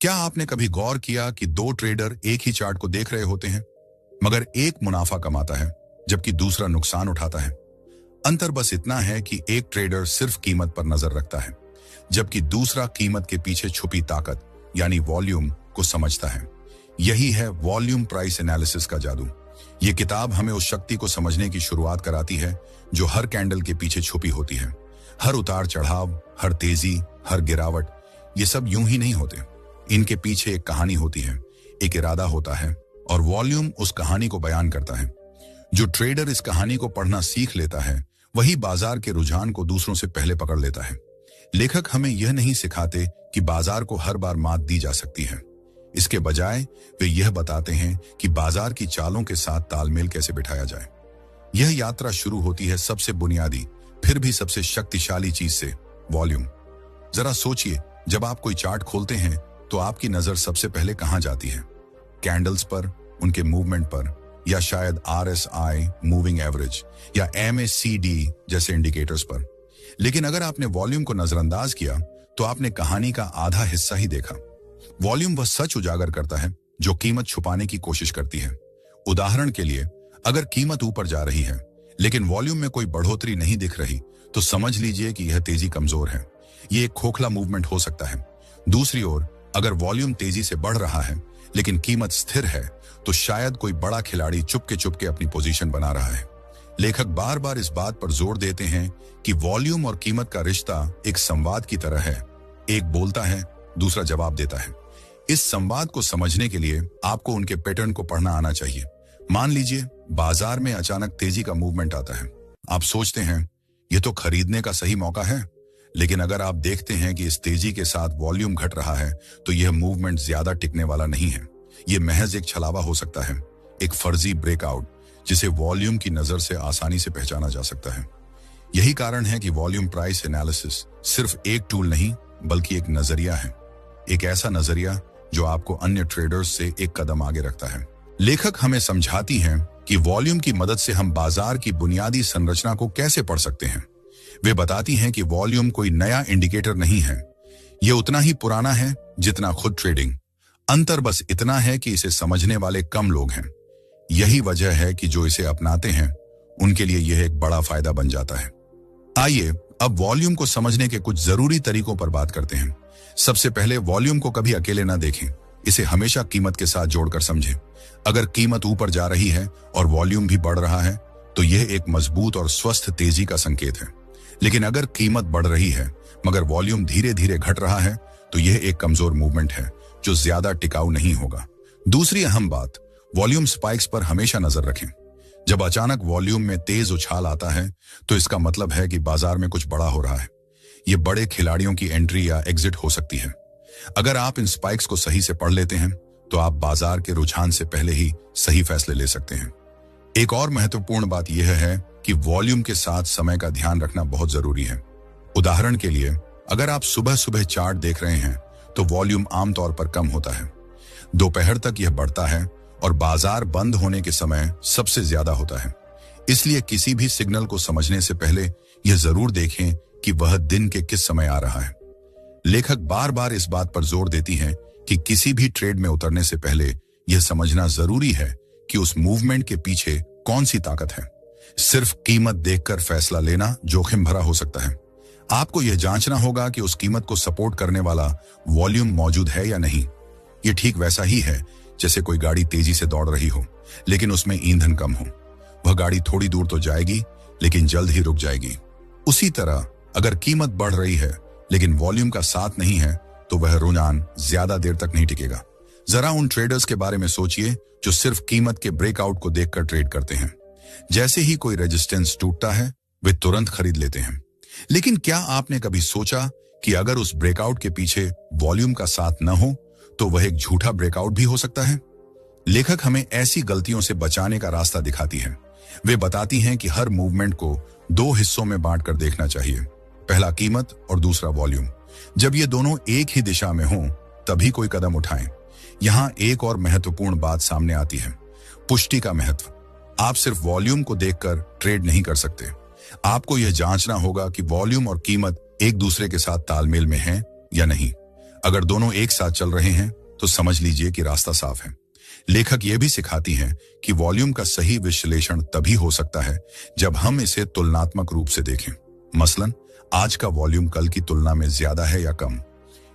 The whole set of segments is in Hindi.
क्या आपने कभी गौर किया कि दो ट्रेडर एक ही चार्ट को देख रहे होते हैं, मगर एक मुनाफा कमाता है जबकि दूसरा नुकसान उठाता है? अंतर बस इतना है कि एक ट्रेडर सिर्फ कीमत पर नजर रखता है, जबकि दूसरा कीमत के पीछे छुपी ताकत यानी वॉल्यूम को समझता है। यही है वॉल्यूम प्राइस एनालिसिस का जादू। ये किताब हमें उस शक्ति को समझने की शुरुआत कराती है जो हर कैंडल के पीछे छुपी होती है। हर उतार चढ़ाव, हर तेजी, हर गिरावट, ये सब यूं ही नहीं होते। इनके पीछे एक कहानी होती है, एक इरादा होता है, और वॉल्यूम उस कहानी को बयान करता है। जो ट्रेडर इस कहानी को पढ़ना सीख लेता है, वही बाजार के रुझान को दूसरों से पहले पकड़ लेता है। लेखक हमें यह नहीं सिखाते कि बाजार को हर बार मात दी जा सकती है। इसके बजाय वे यह बताते हैं कि बाजार की चालों के साथ तालमेल कैसे बिठाया जाए। यह यात्रा शुरू होती है सबसे बुनियादी फिर भी सबसे शक्तिशाली चीज से, वॉल्यूम। जरा सोचिए, जब आप कोई चार्ट खोलते हैं तो आपकी नजर सबसे पहले कहां जाती है? कैंडल्स पर, उनके मूवमेंट पर, या शायद RSI मूविंग एवरेज या MACD जैसे इंडिकेटर्स पर। लेकिन अगर आपने वॉल्यूम को नजरअंदाज किया तो आपने कहानी का आधा हिस्सा ही देखा। वॉल्यूम वह सच उजागर करता है जो कीमत छुपाने की कोशिश करती है। उदाहरण के लिए, अगर कीमत ऊपर जा रही है लेकिन वॉल्यूम में कोई बढ़ोतरी नहीं दिख रही, तो समझ लीजिए कि यह तेजी कमजोर है। यह एक खोखला मूवमेंट हो सकता है। दूसरी ओर, अगर वॉल्यूम तेजी से बढ़ रहा है लेकिन कीमत स्थिर है, तो शायद कोई बड़ा खिलाड़ी चुपके अपनी पोजीशन बना रहा है। लेखक बार बार इस बात पर जोर देते हैं कि वॉल्यूम और कीमत का रिश्ता एक संवाद की तरह है। एक बोलता है, दूसरा जवाब देता है। इस संवाद को समझने के लिए आपको उनके पैटर्न को पढ़ना आना चाहिए। मान लीजिए बाजार में अचानक तेजी का मूवमेंट आता है। आप सोचते हैं यह तो खरीदने का सही मौका है, लेकिन अगर आप देखते हैं कि इस तेजी के साथ वॉल्यूम घट रहा है, तो यह मूवमेंट ज्यादा टिकने वाला नहीं है। यह महज एक छलावा हो सकता है, एक फर्जी ब्रेकआउट जिसे वॉल्यूम की नजर से आसानी से पहचाना जा सकता है। यही कारण है कि वॉल्यूम प्राइस एनालिसिस सिर्फ एक टूल नहीं, बल्कि एक नजरिया है। एक ऐसा नजरिया जो आपको अन्य ट्रेडर्स से एक कदम आगे रखता है। लेखक हमें समझाती हैं कि वॉल्यूम की मदद से हम बाजार की बुनियादी संरचना को कैसे पढ़ सकते हैं। वे बताती हैं कि वॉल्यूम कोई नया इंडिकेटर नहीं है, यह उतना ही पुराना है जितना खुद ट्रेडिंग। अंतर बस इतना है कि इसे समझने वाले कम लोग हैं। यही वजह है कि जो इसे अपनाते हैं उनके लिए यह एक बड़ा फायदा बन जाता है। आइए अब वॉल्यूम को समझने के कुछ जरूरी तरीकों पर बात करते हैं। सबसे पहले, वॉल्यूम को कभी अकेले ना देखें, इसे हमेशा कीमत के साथ जोड़कर समझें। अगर कीमत ऊपर जा रही है और वॉल्यूम भी बढ़ रहा है, तो यह एक मजबूत और स्वस्थ तेजी का संकेत है। लेकिन अगर कीमत बढ़ रही है मगर वॉल्यूम धीरे धीरे घट रहा है, तो यह एक कमजोर मूवमेंट है जो ज्यादा टिकाऊ नहीं होगा। दूसरी अहम बात, वॉल्यूम स्पाइक्स पर हमेशा नजर रखें। जब अचानक वॉल्यूम में तेज उछाल आता है, तो इसका मतलब है कि बाजार में कुछ बड़ा हो रहा है। ये बड़े खिलाड़ियों की एंट्री या एग्जिट हो सकती है। अगर आप इन स्पाइक्स को सही से पढ़ लेते हैं, तो आप बाजार के रुझान से पहले ही सही फैसले ले सकते हैं। एक और महत्वपूर्ण बात यह है कि वॉल्यूम के साथ समय का ध्यान रखना बहुत जरूरी है। उदाहरण के लिए, अगर आप सुबह सुबह चार्ट देख रहे हैं, तो वॉल्यूम आमतौर पर कम होता है। दोपहर तक यह बढ़ता है और बाजार बंद होने के समय सबसे ज्यादा होता है। इसलिए किसी भी सिग्नल को समझने से पहले यह जरूर देखें कि वह दिन के किस समय आ रहा है। लेखक बार बार इस बात पर जोर देती हैं कि किसी भी ट्रेड में उतरने से पहले यह समझना जरूरी है कि उस मूवमेंट के पीछे कौन सी ताकत है। सिर्फ कीमत देखकर फैसला लेना जोखिम भरा हो सकता है। आपको यह जांचना होगा कि उस कीमत को सपोर्ट करने वाला वॉल्यूम मौजूद है या नहीं। यह ठीक वैसा ही है जैसे कोई गाड़ी तेजी से दौड़ रही हो, लेकिन उसमें ईंधन कम हो। वह गाड़ी थोड़ी दूर तो जाएगी, लेकिन जल्द ही रुक जाएगी। उसी तरह अगर कीमत बढ़ रही है लेकिन वॉल्यूम का साथ नहीं है, तो वह रुझान ज्यादा देर तक नहीं टिकेगा। जरा उन ट्रेडर्स के बारे में सोचिए जो सिर्फ कीमत के ब्रेकआउट को देखकर ट्रेड करते हैं। जैसे ही कोई रेजिस्टेंस टूटता है, वे तुरंत खरीद लेते हैं। लेकिन क्या आपने कभी सोचा कि अगर उस ब्रेकआउट के पीछे वॉल्यूम का साथ न हो, तो वह एक झूठा ब्रेकआउट भी हो सकता है? लेखक हमें ऐसी गलतियों से बचाने का रास्ता दिखाती है। वे बताती हैं कि हर मूवमेंट को दो हिस्सों में बांटकर देखना चाहिए, पहला कीमत और दूसरा वॉल्यूम। जब ये दोनों एक ही दिशा में हों, तभी कोई कदम उठाएं। यहां एक और महत्वपूर्ण बात सामने आती है, पुष्टि का महत्व। आप सिर्फ वॉल्यूम को देखकर ट्रेड नहीं कर सकते। आपको यह जांचना होगा कि वॉल्यूम और कीमत एक दूसरे के साथ तालमेल में हैं या नहीं। अगर दोनों एक साथ चल रहे हैं तो समझ लीजिए कि रास्ता साफ है। लेखक यह भी सिखाती हैं कि वॉल्यूम का सही विश्लेषण तभी हो सकता है जब हम इसे तुलनात्मक रूप से देखें। मसलन, आज का वॉल्यूम कल की तुलना में ज्यादा है या कम।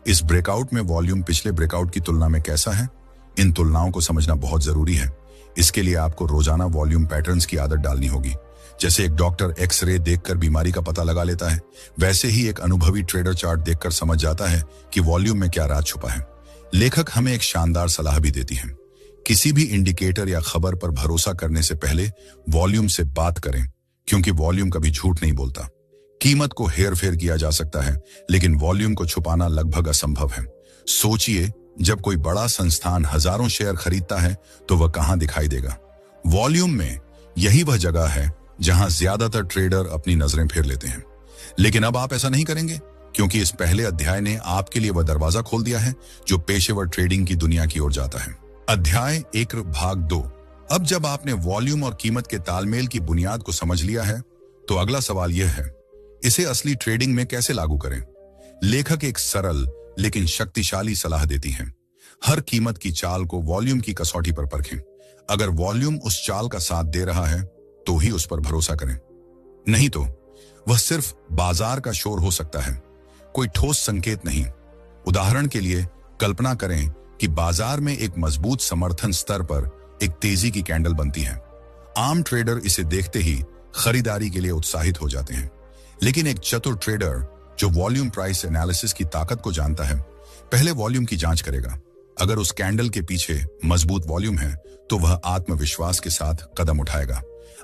इस ब्रेकआउट में वॉल्यूम पिछले ब्रेकआउट की तुलना में कैसा है? इन तुलनाओं को समझना बहुत जरूरी है। इसके लिए आपको रोजाना वॉल्यूम पैटर्न्स की आदत डालनी होगी। जैसे एक डॉक्टर एक्सरे देखकर बीमारी का पता लगा लेता है, वैसे ही एक अनुभवी ट्रेडर चार्ट देखकर समझ जाता है कि वॉल्यूम में क्या राज छुपा है। लेखक हमें एक शानदार सलाह भी देती है। किसी भी इंडिकेटर या खबर पर भरोसा करने से पहले वॉल्यूम से बात करें, क्योंकि वॉल्यूम कभी झूठ नहीं बोलता। कीमत को हेर फेर किया जा सकता है, लेकिन वॉल्यूम को छुपाना लगभग असंभव है। सोचिए, जब कोई बड़ा संस्थान हजारों शेयर खरीदता है तो वह कहां दिखाई देगा? वॉल्यूम में। यही वह जगह है जहां ज्यादातर ट्रेडर अपनी नजरें फेर लेते हैं। लेकिन अब आप ऐसा नहीं करेंगे, क्योंकि इस पहले अध्याय ने आपके लिए वह दरवाजा खोल दिया है जो पेशेवर ट्रेडिंग की दुनिया की ओर जाता है। अध्याय 1 भाग 2। अब जब आपने वॉल्यूम और कीमत के तालमेल की बुनियाद को समझ लिया है, तो अगला सवाल यह है, इसे असली ट्रेडिंग में कैसे लागू करें? लेखक एक सरल लेकिन शक्तिशाली सलाह देती हैं। हर कीमत की चाल को वॉल्यूम की कसौटी पर परखें। अगर वॉल्यूम उस चाल का साथ दे रहा है तो ही उस पर भरोसा करें, नहीं तो वह सिर्फ बाजार का शोर हो सकता है, कोई ठोस संकेत नहीं। उदाहरण के लिए कल्पना करें कि बाजार में एक मजबूत समर्थन स्तर पर एक तेजी की कैंडल बनती है। आम ट्रेडर इसे देखते ही खरीदारी के लिए उत्साहित हो जाते हैं, लेकिन एक चतुर ट्रेडर जो वॉल्यूम प्राइस एनालिसिस की ताकत को जानता है, पहले वॉल्यूम की जांच करेगा। अगर उस कैंडल के पीछे मजबूत वॉल्यूम है तो वह आत्मविश्वास के साथ कदम उठाएगा।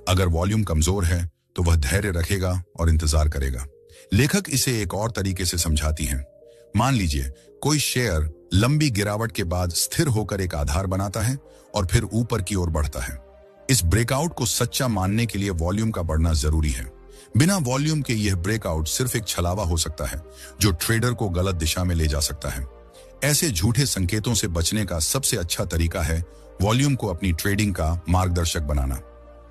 अगर वॉल्यूम कमजोर है तो वह धैर्य रखेगा और इंतजार करेगा। लेखक इसे एक और तरीके से समझाती हैं। मान लीजिए कोई शेयर लंबी गिरावट के बाद स्थिर होकर एक आधार बनाता है और फिर ऊपर की ओर बढ़ता है। इस ब्रेकआउट को सच्चा मानने के लिए वॉल्यूम का बढ़ना जरूरी है। बिना वॉल्यूम के यह ब्रेकआउट सिर्फ एक छलावा हो सकता है जो ट्रेडर को गलत दिशा में ले जा सकता है। ऐसे झूठे संकेतों से बचने का सबसे अच्छा तरीका है वॉल्यूम को अपनी ट्रेडिंग का मार्गदर्शक बनाना।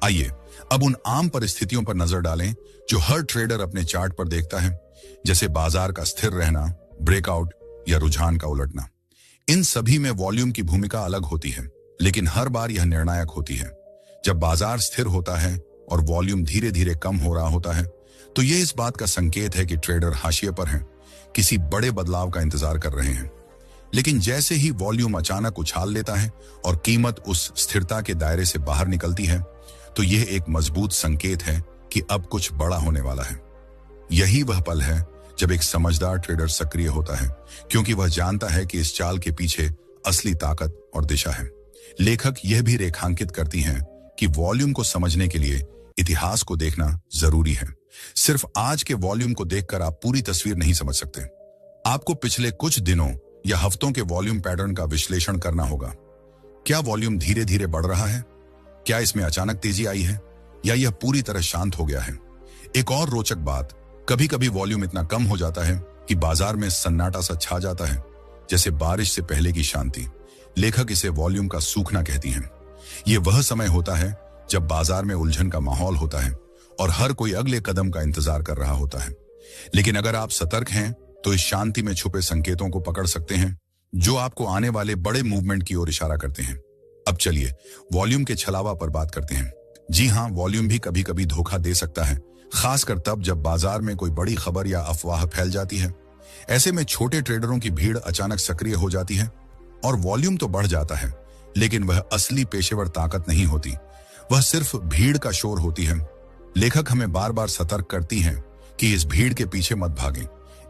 आइए अब उन आम परिस्थितियों पर नजर डालें जो हर ट्रेडर अपने चार्ट पर देखता है, जैसे बाजार का स्थिर रहना, ब्रेकआउट या रुझान का उलटना। इन सभी में वॉल्यूम की भूमिका अलग होती है, लेकिन हर बार यह निर्णायक होती है। जब बाजार स्थिर होता है और वॉल्यूम धीरे धीरे कम हो रहा होता है, तो यह इस बात का संकेत है कि ट्रेडर हाशिए पर हैं, किसी बड़े बदलाव का इंतजार कर रहे हैं। लेकिन जैसे ही वॉल्यूम अचानक उछाल लेता है और कीमत उस स्थिरता के दायरे से बाहर निकलती है, तो यह एक मजबूत संकेत है कि अब कुछ बड़ा होने वाला है। यही वह पल है जब एक समझदार ट्रेडर सक्रिय होता है, क्योंकि वह जानता है कि इस चाल के पीछे असली ताकत और दिशा है। लेखक यह भी रेखांकित करती हैं कि वॉल्यूम को समझने के लिए इतिहास को देखना जरूरी है। सिर्फ आज के वॉल्यूम को देखकर आप पूरी तस्वीर नहीं समझ सकते। आपको पिछले कुछ दिनों या हफ्तों के वॉल्यूम पैटर्न का विश्लेषण करना होगा। क्या वॉल्यूम धीरे धीरे बढ़ रहा है? क्या इसमें अचानक तेजी आई है या यह पूरी तरह शांत हो गया है? एक और रोचक बात, कभी कभी वॉल्यूम इतना कम हो जाता है कि बाजार में सन्नाटा सा छा जाता है, जैसे बारिश से पहले की शांति। लेखक इसे वॉल्यूम का सूखना कहती हैं। यह वह समय होता है जब बाजार में उलझन का माहौल होता है और हर कोई अगले कदम का इंतजार कर रहा होता है। लेकिन अगर आप सतर्क हैं तो इस शांति में छुपे संकेतों को पकड़ सकते हैं, जो आपको आने वाले बड़े मूवमेंट की ओर इशारा करते हैं। अब चलिए वॉल्यूम के छलावा पर बात करते हैं। जी हाँ, वॉल्यूम भी कभी कभी धोखा दे सकता है, खासकर तब जब बाजार में कोई बड़ी खबर या अफवाह फैल जाती है। ऐसे में छोटे ट्रेडरों की भीड़ अचानक सक्रिय हो जाती है और वॉल्यूम तो बढ़ जाता है, लेकिन वह असली पेशेवर ताकत नहीं होती, वह सिर्फ भीड़ का शोर होती है। लेखक हमें बार बार सतर्क करती हैं कि इस भीड़ के पीछे मत भागें।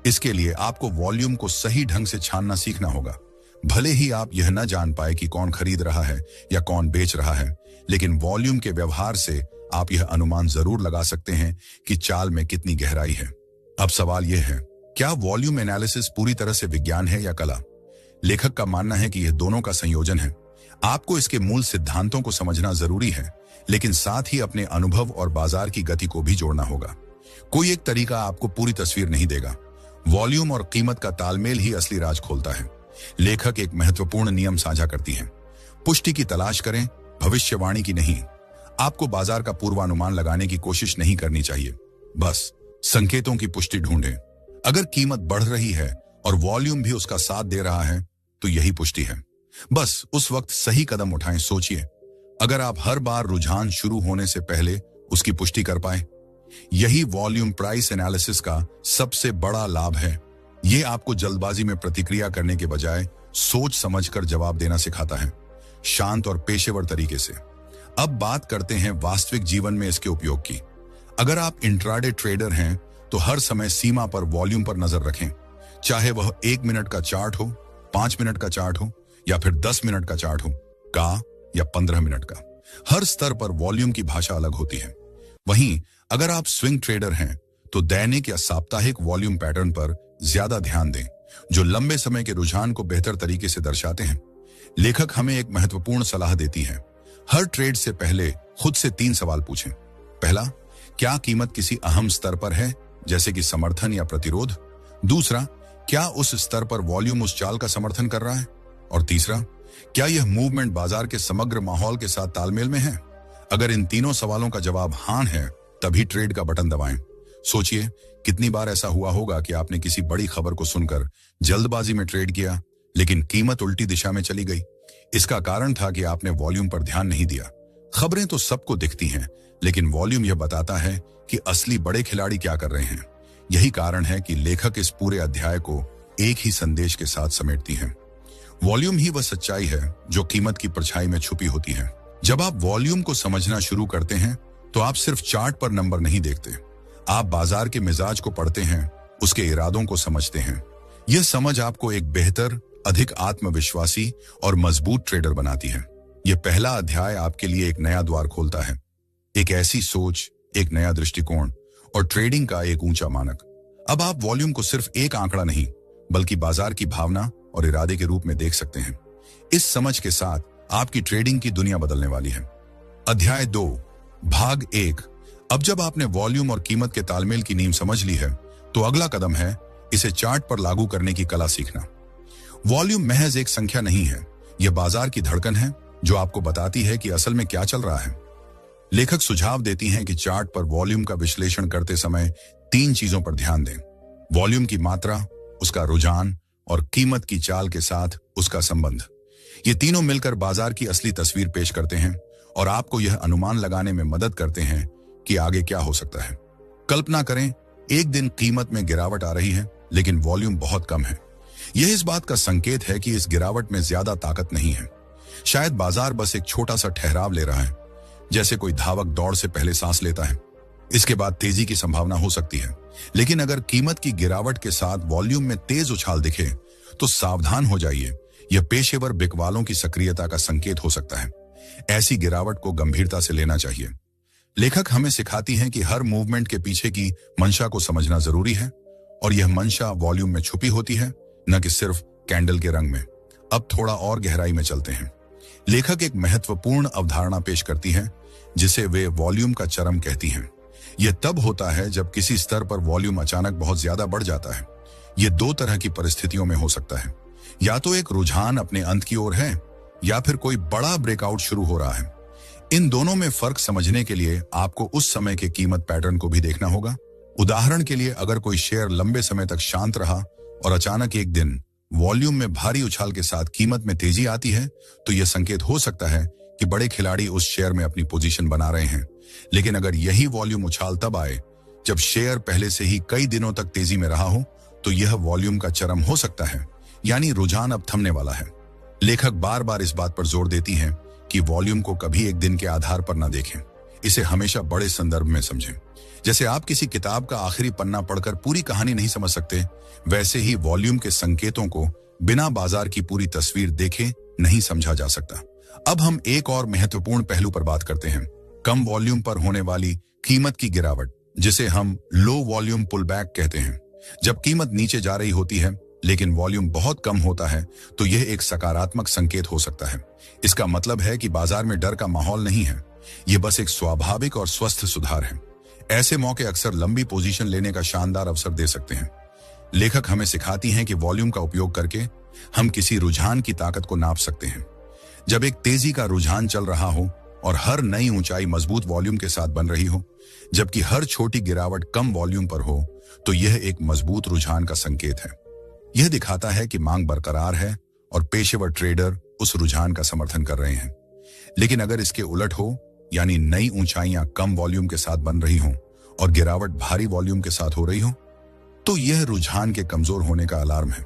इसके लिए आपको वॉल्यूम को सही ढंग से छानना सीखना होगा। भले ही आप यह न जान पाए कि कौन खरीद रहा है या कौन बेच रहा है, लेकिन वॉल्यूम के व्यवहार से आप यह अनुमान जरूर लगा सकते हैं कि चाल में कितनी गहराई है। अब सवाल यह है, क्या वॉल्यूम एनालिसिस पूरी तरह से विज्ञान है या कला? लेखक का मानना है कि यह दोनों का संयोजन है। आपको इसके मूल सिद्धांतों को समझना जरूरी है, लेकिन साथ ही अपने अनुभव और बाजार की गति को भी जोड़ना होगा। कोई एक तरीका आपको पूरी तस्वीर नहीं देगा। वॉल्यूम और कीमत का तालमेल ही असली राज खोलता है। लेखक एक महत्वपूर्ण नियम साझा करती है। पुष्टि की तलाश करें, भविष्यवाणी की नहीं। आपको बाजार का पूर्वानुमान लगाने की कोशिश नहीं करनी चाहिए, बस संकेतों की पुष्टि ढूंढें। अगर कीमत बढ़ रही है और वॉल्यूम भी उसका साथ दे रहा है, तो यही पुष्टि है। बस उस वक्त सही कदम उठाएं। सोचिए, अगर आप हर बार रुझान शुरू होने से पहले उसकी पुष्टि कर पाए। यही वॉल्यूम प्राइस एनालिसिस का सबसे बड़ा लाभ है। यह आपको जल्दबाजी में प्रतिक्रिया करने के बजाय सोच समझकर जवाब देना सिखाता है, शांत और पेशेवर तरीके से। अब बात करते हैं वास्तविक जीवन में इसके उपयोग की। अगर आप इंट्राडे ट्रेडर हैं, तो हर समय सीमा पर वॉल्यूम पर नजर रखें, चाहे वह 1 मिनट का चार्ट हो, 5 मिनट का चार्ट हो, या फिर 10 मिनट का चार्ट हो, का या 15 मिनट का। हर स्तर पर वॉल्यूम की भाषा अलग होती है। वहीं अगर आप स्विंग ट्रेडर हैं, तो दैनिक या साप्ताहिक वॉल्यूम पैटर्न पर ज्यादा ध्यान दें, जो लंबे समय के रुझान को बेहतर तरीके से दर्शाते हैं। लेखक हमें एक महत्वपूर्ण सलाह देती है। हर ट्रेड से पहले खुद से 3 सवाल पूछें। पहला, क्या कीमत किसी अहम स्तर पर है, जैसे कि समर्थन या प्रतिरोध? दूसरा, क्या उस स्तर पर वॉल्यूम उस चाल का समर्थन कर रहा है? और तीसरा, क्या यह मूवमेंट बाजार के समग्र माहौल के साथ तालमेल में है? अगर इन तीनों सवालों का जवाब हाँ है, तभी ट्रेड का बटन दबाएं। सोचिए, कितनी बार ऐसा हुआ होगा कि आपने किसी बड़ी खबर को सुनकर जल्दबाजी में ट्रेड किया, लेकिन कीमत उल्टी दिशा में चली गई। इसका कारण था कि आपने वॉल्यूम पर ध्यान नहीं दिया। खबरें तो सबको दिखती हैं, लेकिन वॉल्यूम यह बताता है कि असली बड़े खिलाड़ी क्या कर रहे हैं। यही कारण है कि लेखक इस पूरे अध्याय को एक ही संदेश के साथ समेटती है। वॉल्यूम ही वह सच्चाई है जो कीमत की परछाई में छुपी होती है। जब आप वॉल्यूम को समझना शुरू करते हैं, तो आप सिर्फ चार्ट पर नंबर नहीं देखते, आप बाजार के मिजाज को पढ़ते हैं, उसके इरादों को समझते हैं। यह समझ आपको एक बेहतर, अधिक आत्मविश्वासी और मजबूत ट्रेडर बनाती है। यह पहला अध्याय आपके लिए एक नया द्वार खोलता है, एक ऐसी सोच, एक नया दृष्टिकोण और ट्रेडिंग का एक ऊंचा मानक। अब आप वॉल्यूम को सिर्फ एक आंकड़ा नहीं, बल्कि बाजार की भावना और इरादे के रूप में देख सकते हैं। इस समझ के साथ आपकी ट्रेडिंग की दुनिया बदलने वाली है। अध्याय 2, भाग 1। अब जब आपने वॉल्यूम और कीमत के तालमेल की नींव समझ ली है, तो अगला कदम है इसे चार्ट पर लागू करने की कला सीखना। वॉल्यूम महज एक संख्या नहीं है, यह बाजार की धड़कन है जो आपको बताती है कि असल में क्या चल रहा है। लेखक सुझाव देती हैं कि चार्ट पर वॉल्यूम का विश्लेषण करते समय 3 चीजों पर ध्यान दें। वॉल्यूम की मात्रा, उसका रुझान और कीमत की चाल के साथ उसका संबंध। ये तीनों मिलकर बाजार की असली तस्वीर पेश करते हैं और आपको यह अनुमान लगाने में मदद करते हैं कि आगे क्या हो सकता है। कल्पना करें, एक दिन कीमत में गिरावट आ रही है, लेकिन वॉल्यूम बहुत कम है। यह इस बात का संकेत है कि इस गिरावट में ज्यादा ताकत नहीं है। शायद बाजार बस एक छोटा सा ठहराव ले रहा है, जैसे कोई धावक दौड़ से पहले सांस लेता है। इसके बाद तेजी की संभावना हो सकती है। लेकिन अगर कीमत की गिरावट के साथ वॉल्यूम में तेज उछाल दिखे, तो सावधान हो जाइए, यह पेशेवर बिकवालों की सक्रियता का संकेत हो सकता है। ऐसी गिरावट को गंभीरता से लेना चाहिए। लेखक हमें सिखाती हैं कि हर मूवमेंट के पीछे की मंशा को समझना जरूरी है, और यह मंशा वॉल्यूम में छुपी होती है, न कि सिर्फ कैंडल के रंग में। अब थोड़ा और गहराई में चलते हैं। लेखक एक महत्वपूर्ण अवधारणा पेश करती है, जिसे वे वॉल्यूम का चरम कहती हैं। यह तब होता है जब किसी स्तर पर वॉल्यूम अचानक बहुत ज्यादा बढ़ जाता है। यह 2 तरह की परिस्थितियों में हो सकता है। या तो एक रुझान अपने अंत की ओर है, या फिर कोई बड़ा ब्रेकआउट शुरू हो रहा है। इन दोनों में फर्क समझने के लिए आपको उस समय के कीमत पैटर्न को भी देखना होगा। उदाहरण के लिए, अगर कोई शेयर लंबे समय तक शांत रहा और अचानक एक दिन वॉल्यूम में भारी उछाल के साथ कीमत में तेजी आती है, तो यह संकेत हो सकता है कि बड़े खिलाड़ी उस शेयर में अपनी पोजीशन बना रहे हैं। लेकिन अगर यही वॉल्यूम उछाल तब आए जब शेयर पहले से ही कई दिनों तक तेजी में रहा हो, तो यह वॉल्यूम का चरम हो सकता है, यानी रुझान अब थमने वाला है। लेखक बार बार इस बात पर जोर देती हैं कि वॉल्यूम को कभी एक दिन के आधार पर न देखें, इसे हमेशा बड़े संदर्भ में समझें। जैसे आप किसी किताब का आखिरी पन्ना पढ़कर पूरी कहानी नहीं समझ सकते, वैसे ही वॉल्यूम के संकेतों को बिना बाजार की पूरी तस्वीर देखे नहीं समझा जा सकता। अब हम एक और महत्वपूर्ण पहलू पर बात करते हैं, कम वॉल्यूम पर होने वाली कीमत की गिरावट, जिसे हम लो वॉल्यूम पुलबैक कहते हैं। जब कीमत नीचे जा रही होती है लेकिन वॉल्यूम बहुत कम होता है, तो यह एक सकारात्मक संकेत हो सकता है। इसका मतलब है कि बाजार में डर का माहौल नहीं है, यह बस एक स्वाभाविक और स्वस्थ सुधार है। ऐसे मौके अक्सर लंबी पोजीशन लेने का शानदार अवसर दे सकते हैं। लेखक हमें सिखाती हैं कि वॉल्यूम का उपयोग करके हम किसी रुझान की ताकत को नाप सकते हैं। जब एक तेजी का रुझान चल रहा हो और हर नई ऊंचाई मजबूत वॉल्यूम के साथ बन रही हो, जबकि हर छोटी गिरावट कम वॉल्यूम पर हो, तो यह एक मजबूत रुझान का संकेत है। यह दिखाता है कि मांग बरकरार है और पेशेवर ट्रेडर उस रुझान का समर्थन कर रहे हैं। लेकिन अगर इसके उलट हो, यानी नई ऊंचाइयां कम वॉल्यूम के साथ बन रही हों और गिरावट भारी वॉल्यूम के साथ हो रही हो, तो यह रुझान के कमजोर होने का अलार्म है।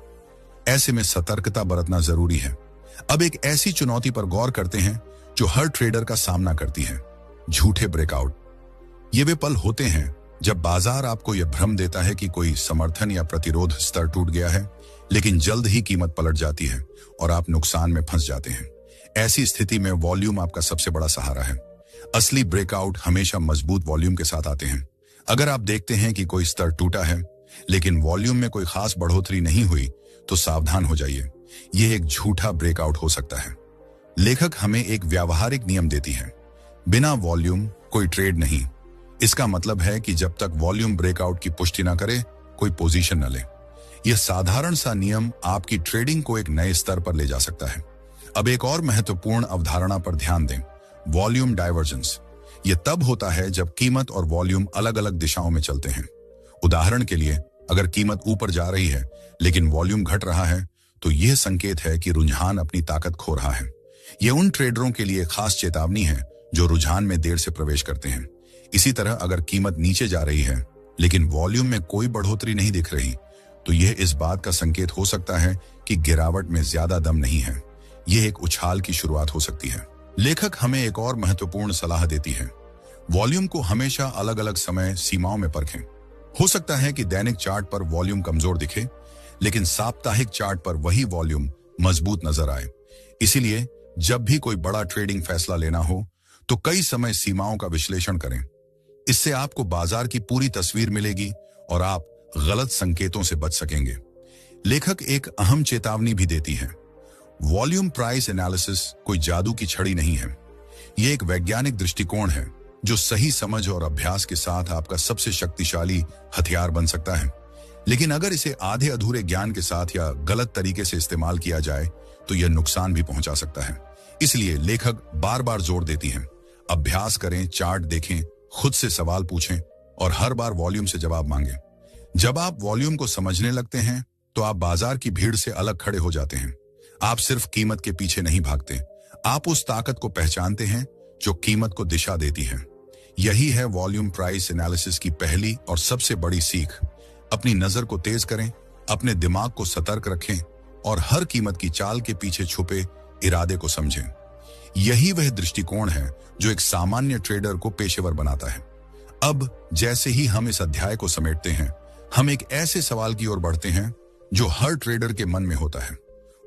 ऐसे में सतर्कता बरतना जरूरी है। अब एक ऐसी चुनौती पर गौर करते हैं जो हर ट्रेडर का सामना करती है, झूठे ब्रेकआउट। ये वे पल होते हैं जब बाजार आपको यह भ्रम देता है कि कोई समर्थन या प्रतिरोध स्तर टूट गया है, लेकिन जल्द ही कीमत पलट जाती है और आप नुकसान में फंस जाते हैं। ऐसी स्थिति में वॉल्यूम आपका सबसे बड़ा सहारा है। असली ब्रेकआउट हमेशा मजबूत वॉल्यूम के साथ आते हैं। अगर आप देखते हैं कि कोई स्तर टूटा है लेकिन वॉल्यूम में कोई खास बढ़ोतरी नहीं हुई, तो सावधान हो जाइए, यह एक झूठा ब्रेकआउट हो सकता है। लेखक हमें एक व्यावहारिक नियम देती है, बिना वॉल्यूम कोई ट्रेड नहीं। इसका मतलब है कि जब तक वॉल्यूम ब्रेकआउट की पुष्टि न करे, कोई पोजीशन न ले। यह साधारण सा नियम आपकी ट्रेडिंग को एक नए स्तर पर ले जा सकता है। अब एक और महत्वपूर्ण अवधारणा पर ध्यान दें, वॉल्यूम डाइवर्जेंस। यह तब होता है जब कीमत और वॉल्यूम अलग अलग दिशाओं में चलते हैं। उदाहरण के लिए, अगर कीमत ऊपर जा रही है लेकिन वॉल्यूम घट रहा है, तो यह संकेत है कि रुझान अपनी ताकत खो रहा है। यह उन ट्रेडरों के लिए खास चेतावनी है जो रुझान में देर से प्रवेश करते हैं। इसी तरह अगर कीमत नीचे जा रही है लेकिन वॉल्यूम में कोई बढ़ोतरी नहीं दिख रही, तो यह इस बात का संकेत हो सकता है कि गिरावट में ज्यादा दम नहीं है। यह एक उछाल की शुरुआत हो सकती है। लेखक हमें एक और महत्वपूर्ण सलाह देती है, वॉल्यूम को हमेशा अलग अलग समय सीमाओं में परखें। हो सकता है कि दैनिक चार्ट पर वॉल्यूम कमजोर दिखे, लेकिन साप्ताहिक चार्ट पर वही वॉल्यूम मजबूत नजर आए। इसीलिए जब भी कोई बड़ा ट्रेडिंग फैसला लेना हो, तो कई समय सीमाओं का विश्लेषण करें। इससे आपको बाजार की पूरी तस्वीर मिलेगी और आप गलत संकेतों से बच सकेंगे। लेखक एक अहम चेतावनी भी देती है, वॉल्यूम प्राइस एनालिसिस कोई जादू की छड़ी नहीं है। यह एक वैज्ञानिक दृष्टिकोण है जो सही समझ और अभ्यास के साथ आपका सबसे शक्तिशाली हथियार बन सकता है। लेकिन अगर इसे आधे अधूरे ज्ञान के साथ या गलत तरीके से इस्तेमाल किया जाए, तो यह नुकसान भी पहुंचा सकता है। इसलिए लेखक बार बार जोर देती हैं, अभ्यास करें, चार्ट देखें, खुद से सवाल पूछें और हर बार वॉल्यूम से जवाब मांगें। जब आप वॉल्यूम को समझने लगते हैं, तो आप बाजार की भीड़ से अलग खड़े हो जाते हैं। आप सिर्फ कीमत के पीछे नहीं भागते, आप उस ताकत को पहचानते हैं जो कीमत को दिशा देती है। यही है वॉल्यूम प्राइस एनालिसिस की पहली और सबसे बड़ी सीख। अपनी नजर को तेज करें, अपने दिमाग को सतर्क रखें और हर कीमत की चाल के पीछे छुपे इरादे को समझें। यही वह दृष्टिकोण है जो एक सामान्य ट्रेडर को पेशेवर बनाता है। अब जैसे ही हम इस अध्याय को समेटते हैं, हम एक ऐसे सवाल की ओर बढ़ते हैं जो हर ट्रेडर के मन में होता है,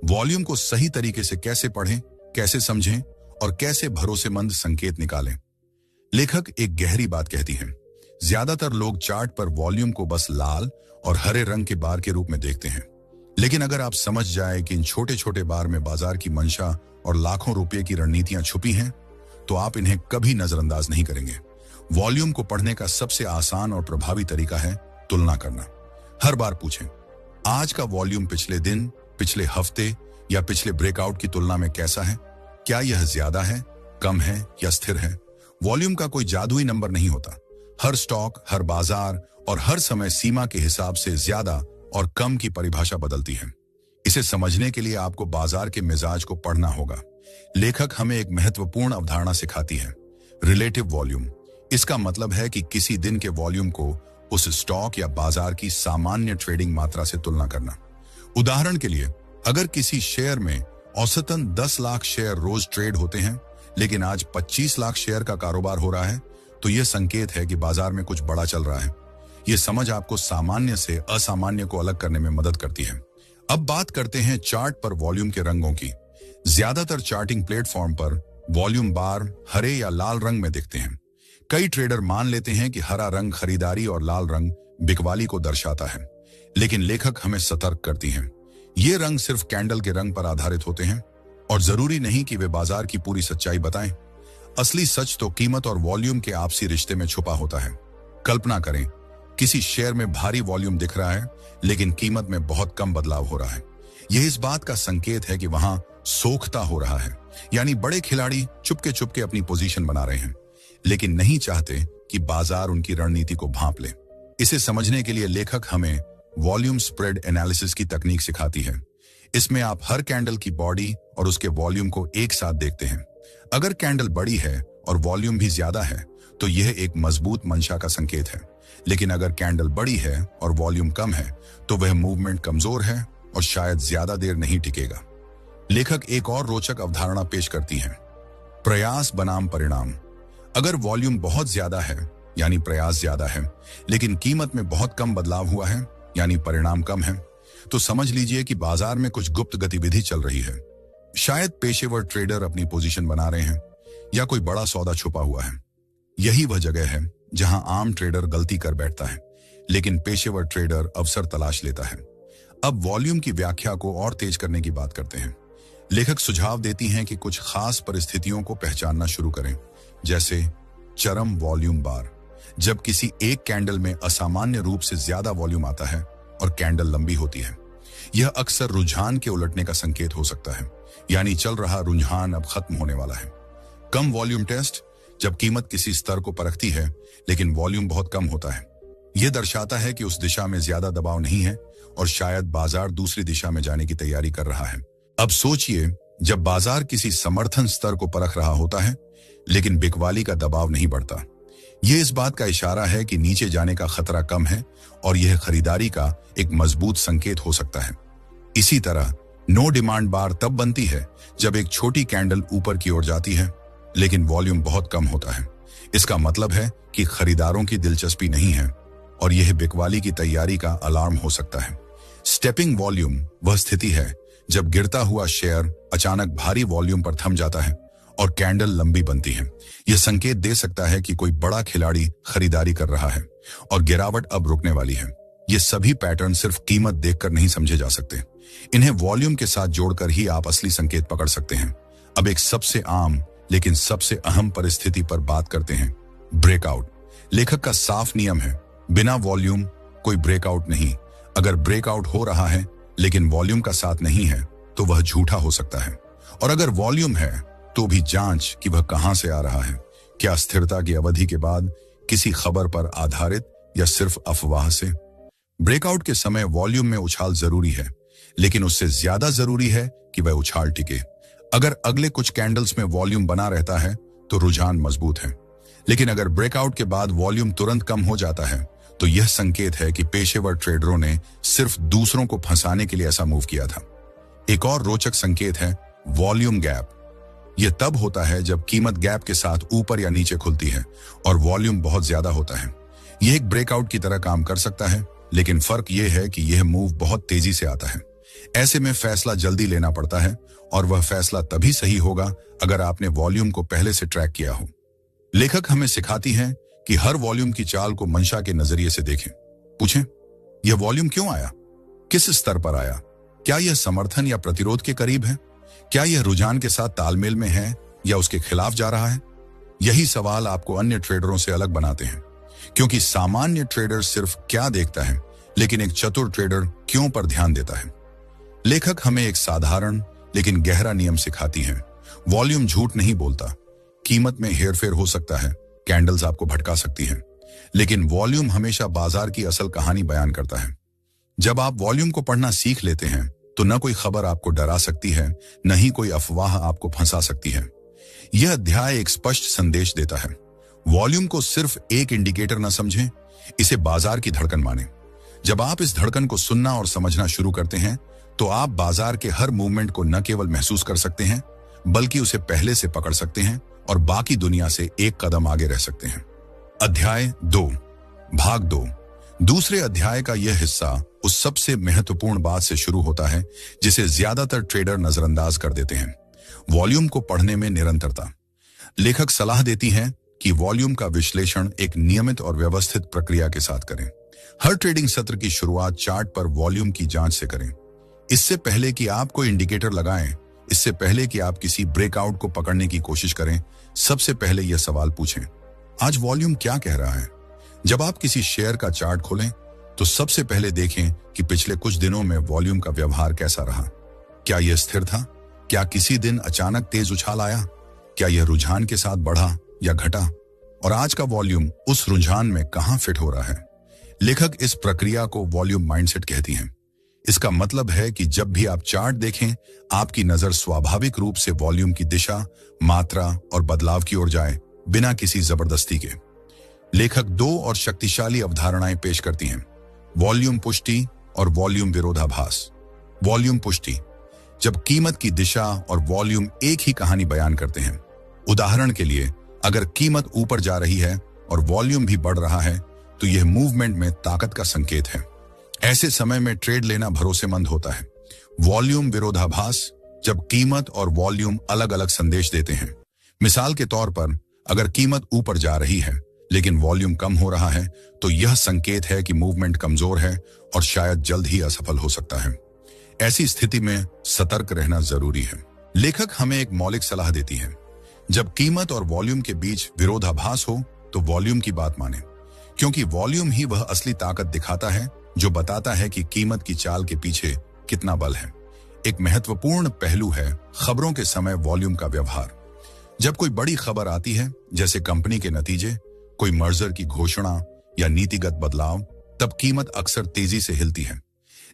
वॉल्यूम को सही तरीके से कैसे पढ़ें, कैसे समझें और कैसे भरोसेमंद संकेत निकालें। लेखक एक गहरी बात कहती हैं, ज्यादातर लोग चार्ट पर वॉल्यूम को बस लाल और हरे रंग के बार के रूप में देखते हैं। लेकिन अगर आप समझ जाए कि इन छोटे छोटे बार में बाजार की मंशा और लाखों रुपए की रणनीतियां छुपी हैं, तो आप इन्हें कभी नजरअंदाज नहीं करेंगे। वॉल्यूम को पढ़ने का सबसे आसान और प्रभावी तरीका है तुलना करना। हर बार पूछें, आज का वॉल्यूम पिछले दिन, पिछले हफ्ते या पिछले ब्रेकआउट की तुलना में कैसा है? क्या यह ज्यादा है, कम है या स्थिर है? वॉल्यूम का कोई जादुई नंबर नहीं होता। हर स्टॉक, हर बाजार और हर समय सीमा के हिसाब से ज्यादा और कम की परिभाषा बदलती है। इसे समझने के लिए आपको बाजार के मिजाज को पढ़ना होगा। लेखक हमें एक महत्वपूर्ण अवधारणा सिखाती है, रिलेटिव वॉल्यूम। इसका मतलब है कि किसी दिन के वॉल्यूम को उस स्टॉक या बाजार की सामान्य ट्रेडिंग मात्रा से तुलना करना। उदाहरण के लिए, अगर किसी शेयर में औसतन 10 लाख शेयर रोज ट्रेड होते हैं, लेकिन आज 25 लाख शेयर का कारोबार हो रहा है, तो यह संकेत है कि बाजार में कुछ बड़ा चल रहा है। यह समझ आपको सामान्य से असामान्य को अलग करने में मदद करती है। अब बात करते हैं चार्ट पर वॉल्यूम के रंगों की। ज्यादातर चार्टिंग प्लेटफॉर्म पर वॉल्यूम बार हरे या लाल रंग में दिखते हैं। कई ट्रेडर मान लेते हैं कि हरा रंग खरीदारी और लाल रंग बिकवाली को दर्शाता है, लेकिन लेखक हमें सतर्क करती हैं। ये रंग सिर्फ कैंडल के रंग पर आधारित होते हैं और जरूरी नहीं कि वे बाजार की पूरी सच्चाई बताएं। असली सच तो कीमत और वॉल्यूम के आपसी रिश्ते में छुपा होता है। कल्पना करें, किसी शेयर में भारी वॉल्यूम दिख रहा है, लेकिन कीमत में बहुत कम बदलाव हो रहा है। यह इस बात का संकेत है कि वहां सोखता हो रहा है, यानी बड़े खिलाड़ी चुपके चुपके अपनी पोजीशन बना रहे हैं, लेकिन नहीं चाहते कि बाजार उनकी रणनीति को भांप ले। इसे समझने के लिए लेखक हमें वॉल्यूम स्प्रेड एनालिसिस की तकनीक सिखाती है। इसमें आप हर कैंडल की बॉडी और उसके वॉल्यूम को एक साथ देखते हैं। अगर कैंडल बड़ी है और वॉल्यूम भी ज्यादा है तो यह एक मजबूत मंशा का संकेत है। लेकिन अगर कैंडल बड़ी है और वॉल्यूम कम है तो वह मूवमेंट कमजोर है और शायद ज्यादा देर नहीं टिकेगा। लेखक एक और रोचक अवधारणा पेश करती हैं, प्रयास बनाम परिणाम। अगर वॉल्यूम बहुत ज्यादा है यानी प्रयास ज्यादा है, लेकिन कीमत में बहुत कम बदलाव हुआ है यानी परिणाम कम है, तो समझ लीजिए कि बाजार में कुछ गुप्त गतिविधि चल रही है। शायद पेशेवर ट्रेडर अपनी पोजीशन बना रहे हैं या कोई बड़ा सौदा छुपा हुआ है। यही वह जगह है जहां आम ट्रेडर गलती कर बैठता है, लेकिन पेशेवर ट्रेडर अवसर तलाश लेता है। अब वॉल्यूम की व्याख्या को और तेज करने की बात करते हैं। लेखक सुझाव देती हैं कि कुछ खास परिस्थितियों को पहचानना शुरू करें, जैसे चरम वॉल्यूम बार, जब किसी एक कैंडल में असामान्य रूप से ज्यादा वॉल्यूम आता है और कैंडल लंबी होती है। यह अक्सर रुझान के उलटने का संकेत हो सकता है, यानी चल रहा रुझान अब खत्म होने वाला है। कम वॉल्यूम टेस्ट, जब कीमत किसी स्तर को परखती है लेकिन वॉल्यूम बहुत कम होता है। यह दर्शाता है कि उस दिशा में ज्यादा दबाव नहीं है और शायद बाजार दूसरी दिशा में जाने की तैयारी कर रहा है। अब सोचिए, जब बाजार किसी समर्थन स्तर को परख रहा होता है लेकिन बिकवाली का दबाव नहीं बढ़ता। यह इस बात का इशारा है कि नीचे जाने का खतरा कम है और यह खरीदारी का एक मजबूत संकेत हो सकता है। इसी तरह नो डिमांड बार तब बनती है जब एक छोटी कैंडल ऊपर की ओर जाती है लेकिन वॉल्यूम बहुत कम होता है। इसका मतलब है कि खरीदारों की दिलचस्पी नहीं है और यह बिकवाली की तैयारी का अलार्म हो सकता है। स्टेपिंग वॉल्यूम वह स्थिति है जब गिरता हुआ शेयर अचानक भारी वॉल्यूम पर थम जाता है और कैंडल लंबी बनती है। यह संकेत दे सकता है कि कोई बड़ा खिलाड़ी खरीदारी कर रहा है और गिरावट अब रुकने वाली है। ये सभी पैटर्न सिर्फ कीमत देखकर नहीं समझे जा सकते, इन्हें वॉल्यूम के साथ जोड़कर ही आप असली संकेत पकड़ सकते हैं। अब एक सबसे आम लेकिन सबसे अहम परिस्थिति पर बात करते हैं, ब्रेकआउट। लेखक का साफ नियम है, बिना वॉल्यूम कोई ब्रेकआउट नहीं। अगर ब्रेकआउट हो रहा है लेकिन वॉल्यूम का साथ नहीं है तो वह झूठा हो सकता है। और अगर वॉल्यूम है तो भी जांच कि वह कहां से आ रहा है। क्या स्थिरता की अवधि के बाद, किसी खबर पर आधारित, या सिर्फ अफवाह से? ब्रेकआउट के समय वॉल्यूम में उछाल जरूरी है, लेकिन उससे ज्यादा जरूरी है कि वह उछाल टिके। अगर अगले कुछ कैंडल्स में वॉल्यूम बना रहता है तो रुझान मजबूत है, लेकिन अगर ब्रेकआउट के बाद वॉल्यूम तुरंत कम हो जाता है तो यह संकेत है कि पेशेवर ट्रेडरों ने सिर्फ दूसरों को फंसाने के लिए ऐसा मूव किया था। एक और रोचक संकेत है वॉल्यूम गैप। यह तब होता है जब कीमत गैप के साथ ऊपर या नीचे खुलती है और वॉल्यूम बहुत ज्यादा होता है। यह एक ब्रेकआउट की तरह काम कर सकता है, लेकिन फर्क यह है कि यह मूव बहुत तेजी से आता है। ऐसे में फैसला जल्दी लेना पड़ता है और वह फैसला तभी सही होगा अगर आपने वॉल्यूम को पहले से ट्रैक किया हो। लेखक हमें सिखाती हैं कि हर वॉल्यूम की चाल को मंशा के नजरिए से देखें। पूछें, यह वॉल्यूम क्यों आया? किस स्तर पर आया? क्या यह समर्थन या प्रतिरोध के करीब है? क्या यह रुझान के साथ तालमेल में है या उसके खिलाफ जा रहा है? यही सवाल आपको अन्य ट्रेडरों से अलग बनाते हैं, क्योंकि सामान्य ट्रेडर सिर्फ क्या देखता है, लेकिन एक चतुर ट्रेडर क्यों पर ध्यान देता है। लेखक हमें एक साधारण लेकिन गहरा नियम सिखाती हैं। वॉल्यूम झूठ नहीं बोलता। कीमत में हेरफेर हो सकता है, कैंडल्स आपको भटका सकती हैं, लेकिन वॉल्यूम हमेशा बाजार की असल कहानी बयान करता है। जब आप वॉल्यूम को पढ़ना सीख लेते हैं तो न कोई खबर आपको डरा सकती है, न ही कोई अफवाह आपको फंसा सकती है। यह अध्याय एक स्पष्ट संदेश देता है। वॉल्यूम को सिर्फ एक इंडिकेटर न समझें, इसे बाजार की धड़कन मानें। जब आप इस धड़कन को सुनना और समझना शुरू करते हैं तो आप बाजार के हर मूवमेंट को न केवल महसूस कर सकते हैं, बल्कि उसे पहले से पकड़ सकते हैं और बाकी दुनिया से एक कदम आगे रह सकते हैं। अध्याय 2, भाग 2। दूसरे अध्याय का यह हिस्सा उस सबसे महत्वपूर्ण बात से शुरू होता है जिसे ज्यादातर ट्रेडर नजरअंदाज कर देते हैं, वॉल्यूम को पढ़ने में निरंतरता। लेखक सलाह देती हैं कि वॉल्यूम का विश्लेषण एक नियमित और व्यवस्थित प्रक्रिया के साथ करें। हर ट्रेडिंग सत्र की शुरुआत चार्ट पर वॉल्यूम की जांच से करें। इससे पहले कि आप कोई इंडिकेटर लगाएं, इससे पहले कि आप किसी ब्रेकआउट को पकड़ने की कोशिश करें, सबसे पहले यह सवाल पूछें, आज वॉल्यूम क्या कह रहा है? जब आप किसी शेयर का चार्ट खोलें तो सबसे पहले देखें कि पिछले कुछ दिनों में वॉल्यूम का व्यवहार कैसा रहा। क्या यह स्थिर था? क्या किसी दिन अचानक तेज उछाल आया? क्या यह रुझान के साथ बढ़ा या घटा? और आज का वॉल्यूम उस रुझान में कहां फिट हो रहा है? लेखक इस प्रक्रिया को वॉल्यूम माइंडसेट कहती हैं। इसका मतलब है कि जब भी आप चार्ट देखें, आपकी नजर स्वाभाविक रूप से वॉल्यूम की दिशा, मात्रा और बदलाव की ओर जाए, बिना किसी जबरदस्ती के। लेखक दो और शक्तिशाली अवधारणाएं पेश करती हैं, वॉल्यूम पुष्टि और वॉल्यूम विरोधाभास। वॉल्यूम पुष्टि, जब कीमत की दिशा और वॉल्यूम एक ही कहानी बयान करते हैं। उदाहरण के लिए, अगर कीमत ऊपर जा रही है और वॉल्यूम भी बढ़ रहा है, तो यह मूवमेंट में ताकत का संकेत है। ऐसे समय में ट्रेड लेना भरोसेमंद होता है। वॉल्यूम विरोधाभास, जब कीमत और वॉल्यूम अलग अलग संदेश देते हैं। मिसाल के तौर पर, अगर कीमत ऊपर जा रही है लेकिन वॉल्यूम कम हो रहा है, तो यह संकेत है कि मूवमेंट कमजोर है और शायद जल्द ही असफल हो सकता है। ऐसी स्थिति में सतर्क रहना जरूरी है। लेखक हमें एक मौलिक सलाह देती है, जब कीमत और वॉल्यूम के बीच विरोधाभास हो तो वॉल्यूम की बात माने, क्योंकि वॉल्यूम ही वह असली ताकत दिखाता है जो बताता है कि कीमत की चाल के पीछे कितना बल है। एक महत्वपूर्ण पहलू है खबरों के समय वॉल्यूम का व्यवहार। जब कोई बड़ी खबर आती है, जैसे कंपनी के नतीजे, कोई मर्जर की घोषणा या नीतिगत बदलाव, तब कीमत अक्सर तेजी से हिलती है।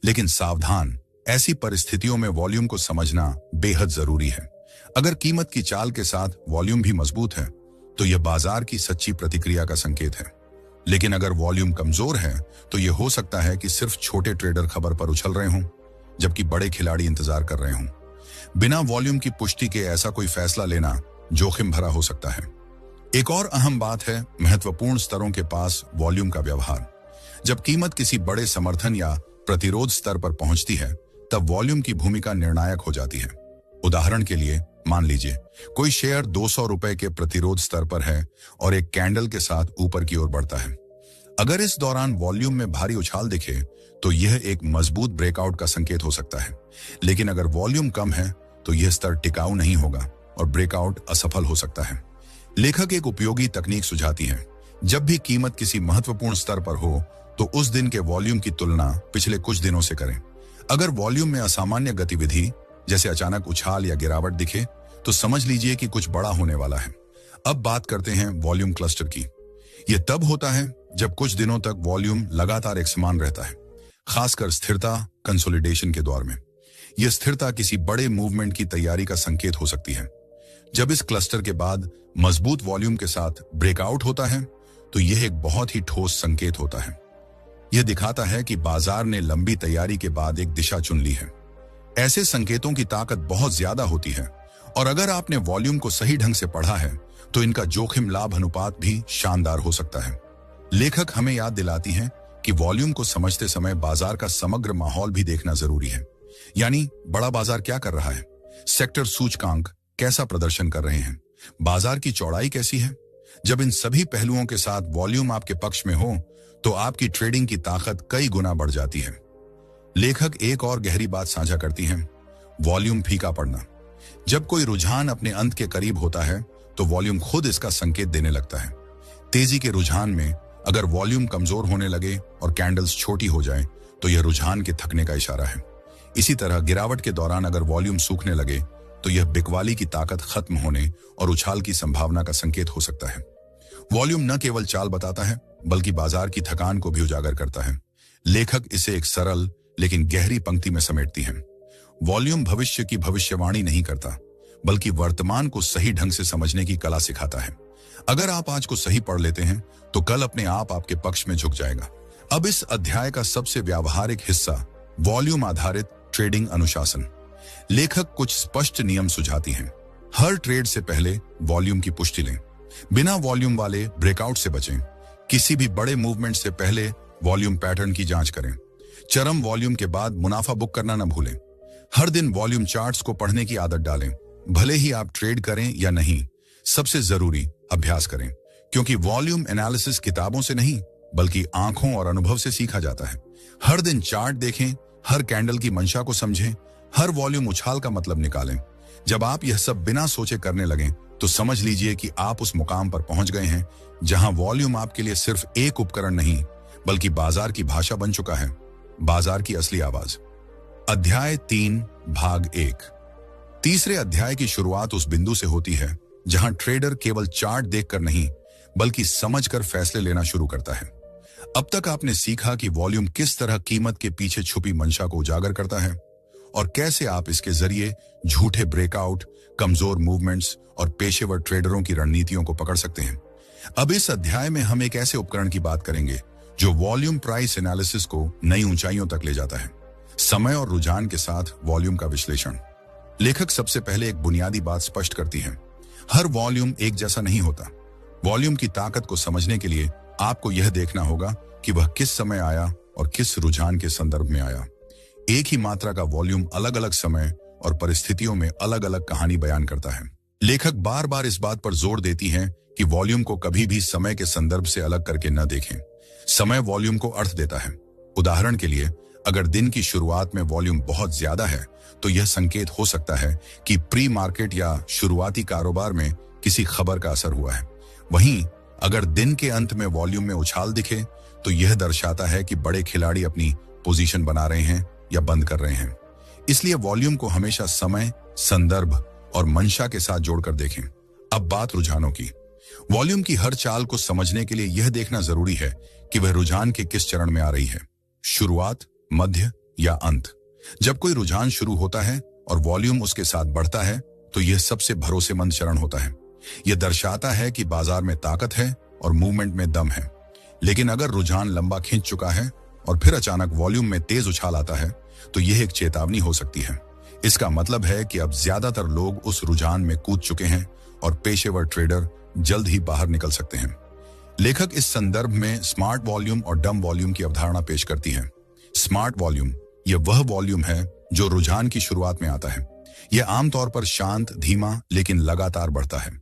लेकिन सावधान, ऐसी परिस्थितियों में वॉल्यूम को समझना बेहद जरूरी है। अगर कीमत की चाल के साथ वॉल्यूम भी मजबूत है, तो यह बाजार की सच्ची प्रतिक्रिया का संकेत है। लेकिन अगर वॉल्यूम कमजोर है, तो यह हो सकता है कि सिर्फ छोटे ट्रेडर खबर पर उछल रहे हों, जबकि बड़े खिलाड़ी इंतजार कर रहे हों। बिना वॉल्यूम की पुष्टि के ऐसा कोई फैसला लेना जोखिम भरा हो सकता है। एक और अहम बात है महत्वपूर्ण स्तरों के पास वॉल्यूम का व्यवहार। जब कीमत किसी बड़े समर्थन या प्रतिरोध स्तर पर पहुंचती है, तब वॉल्यूम की भूमिका निर्णायक हो जाती है। उदाहरण के लिए, मान लीजिए कोई शेयर 200 रुपए के प्रतिरोध स्तर पर है और एक कैंडल के साथ ऊपर की ओर बढ़ता है। अगर इस दौरान वॉल्यूम में भारी उछाल दिखे, तो यह एक मजबूत ब्रेकआउट का संकेत हो सकता है। लेकिन अगर वॉल्यूम कम है, तो यह स्तर टिकाऊ नहीं होगा और ब्रेकआउट असफल हो सकता है। लेखक एक उपयोगी तकनीक सुझाती है। जब भी कीमत किसी महत्वपूर्ण स्तर पर हो, तो उस दिन के वॉल्यूम की तुलना पिछले कुछ दिनों से करें। अगर वॉल्यूम में असामान्य गतिविधि, जैसे अचानक उछाल या गिरावट दिखे, तो समझ लीजिए कि कुछ बड़ा होने वाला है। अब बात करते हैं वॉल्यूम क्लस्टर की। यह तब होता है जब कुछ दिनों तक वॉल्यूम लगातार एक समान रहता है, खासकर स्थिरता कंसोलिडेशन के दौर में। यह स्थिरता किसी बड़े मूवमेंट की तैयारी का संकेत हो सकती है। जब इस क्लस्टर के बाद मजबूत वॉल्यूम के साथ ब्रेकआउट होता है, तो यह एक बहुत ही ठोस संकेत होता है। यह दिखाता है कि बाजार ने लंबी तैयारी के बाद एक दिशा चुन ली है। ऐसे संकेतों की ताकत बहुत ज्यादा होती है, और अगर आपने वॉल्यूम को सही ढंग से पढ़ा है, तो इनका जोखिम लाभ अनुपात भी शानदार हो सकता है। लेखक हमें याद दिलाती हैं कि वॉल्यूम को समझते समय बाजार का समग्र माहौल भी देखना जरूरी है। यानी बड़ा बाजार क्या कर रहा है, सेक्टर सूचकांक कैसा प्रदर्शन कर रहे हैं, बाजार की चौड़ाई कैसी है। जब इन सभी पहलुओं के साथ वॉल्यूम आपके पक्ष में हो, तो आपकी ट्रेडिंग की ताकत कई गुना बढ़ जाती है। लेखक एक और गहरी बात साझा करती हैं, वॉल्यूम फीका पड़ना। जब कोई रुझान अपने अंत के करीब होता है, तो वॉल्यूम खुद इसका संकेत देने लगता है। तेजी के रुझान में अगर वॉल्यूम कमजोर होने लगे और कैंडल्स छोटी हो जाए, तो यह रुझान के थकने का इशारा है। इसी तरह गिरावट के दौरान अगर वॉल्यूम सूखने लगे, तो यह बिकवाली की ताकत खत्म होने और उछाल की संभावना का संकेत हो सकता है। वॉल्यूम न केवल चाल बताता है, बल्कि बाजार की थकान को भी उजागर करता है। लेखक इसे एक सरल लेकिन गहरी पंक्ति में समेटती हैं। वॉल्यूम भविष्य की भविष्यवाणी नहीं करता, बल्कि वर्तमान को सही ढंग से समझने की कला सिखाता है। अगर आप आज को सही पढ़ लेते हैं, तो कल अपने आप आपके पक्ष में झुक जाएगा। अब इस अध्याय का सबसे व्यावहारिक हिस्सा, वॉल्यूम आधारित ट्रेडिंग अनुशासन। लेखक कुछ स्पष्ट नियम सुझाती हैं। हर ट्रेड से पहले वॉल्यूम की पुष्टि लें। बिना वॉल्यूम वाले ब्रेकआउट से बचें। किसी भी बड़े मूवमेंट से पहले वॉल्यूम पैटर्न की जांच करें। चरम वॉल्यूम के बाद मुनाफा बुक करना न भूलें। हर दिन वॉल्यूम चार्ट्स को पढ़ने की आदत डालें। भले ही आप ट्रेड करें या नहीं, सबसे जरूरी अभ्यास करें, क्योंकि वॉल्यूम एनालिसिस किताबों से नहीं, बल्कि आंखों और अनुभव से सीखा जाता है। हर दिन चार्ट देखें, हर कैंडल की मंशा को समझें, हर वॉल्यूम उछाल का मतलब निकालें। जब आप यह सब बिना सोचे करने लगें, तो समझ लीजिए कि आप उस मुकाम पर पहुंच गए हैं जहां वॉल्यूम आपके लिए सिर्फ एक उपकरण नहीं, बल्कि बाजार की भाषा बन चुका है, बाजार की असली आवाज। अध्याय 3 भाग 1। तीसरे अध्याय की शुरुआत उस बिंदु से होती है जहां ट्रेडर केवल चार्ट देखकर नहीं, बल्कि समझकर फैसले लेना शुरू करता है। अब तक आपने सीखा कि वॉल्यूम किस तरह कीमत के पीछे छुपी मंशा को उजागर करता है और कैसे आप इसके जरिए झूठे ब्रेकआउट, कमजोर मूवमेंट्स और पेशेवर ट्रेडरों की रणनीतियों को पकड़ सकते हैं। अब इस अध्याय में हम एक ऐसे उपकरण की बात करेंगे जो वॉल्यूम प्राइस एनालिसिस को नई ऊंचाइयों तक ले जाता है। समय और रुझान के साथ वॉल्यूम का विश्लेषण। लेखक सबसे पहले एक बुनियादी बात स्पष्ट करती है। हर वॉल्यूम एक जैसा नहीं होता। वॉल्यूम की ताकत को समझने के लिए आपको यह देखना होगा कि वह किस समय आया और किस रुझान के संदर्भ में आया। एक ही मात्रा का वॉल्यूम अलग अलग समय और परिस्थितियों में अलग अलग कहानी बयान करता है। लेखक बार बार इस बात पर जोर देती हैं कि वॉल्यूम को कभी भी समय के संदर्भ से अलग करके न देखें। समय वॉल्यूम को अर्थ देता है। उदाहरण के लिए, अगर दिन की शुरुआत में वॉल्यूम बहुत ज्यादा है तो यह संकेत हो सकता है कि प्री मार्केट या शुरुआती कारोबार में किसी खबर का असर हुआ है। वहीं अगर दिन के अंत में वॉल्यूम में उछाल दिखे तो यह दर्शाता है कि बड़े खिलाड़ी अपनी पोजीशन बना रहे हैं या बंद कर रहे हैं। इसलिए वॉल्यूम को हमेशा समय, संदर्भ और मंशा के साथ जोड़कर देखें। अब बात रुझानों की। वॉल्यूम की हर चाल को समझने के लिए यह देखना जरूरी है कि वह रुझान के किस चरण में आ रही है, शुरुआत, मध्य या अंत। जब कोई रुझान शुरू होता है और वॉल्यूम उसके साथ बढ़ता है तो यह सबसे भरोसेमंद चरण होता है। यह दर्शाता है कि बाजार में ताकत है और मूवमेंट में दम है। लेकिन अगर रुझान लंबा खींच चुका है और फिर अचानक वॉल्यूम में तेज उछाल आता है तो यह एक चेतावनी हो सकती है। इसका मतलब है कि अब ज्यादातर लोग उस रुझान में कूद चुके हैं और पेशेवर ट्रेडर जल्द ही बाहर निकल सकते हैं। लेखक इस संदर्भ में स्मार्ट वॉल्यूम और डम वॉल्यूम की अवधारणा पेश करती है। स्मार्ट वॉल्यूम यह वह वॉल्यूम है जो रुझान की शुरुआत में आता है। यह आमतौर पर शांत, धीमा लेकिन लगातार बढ़ता है।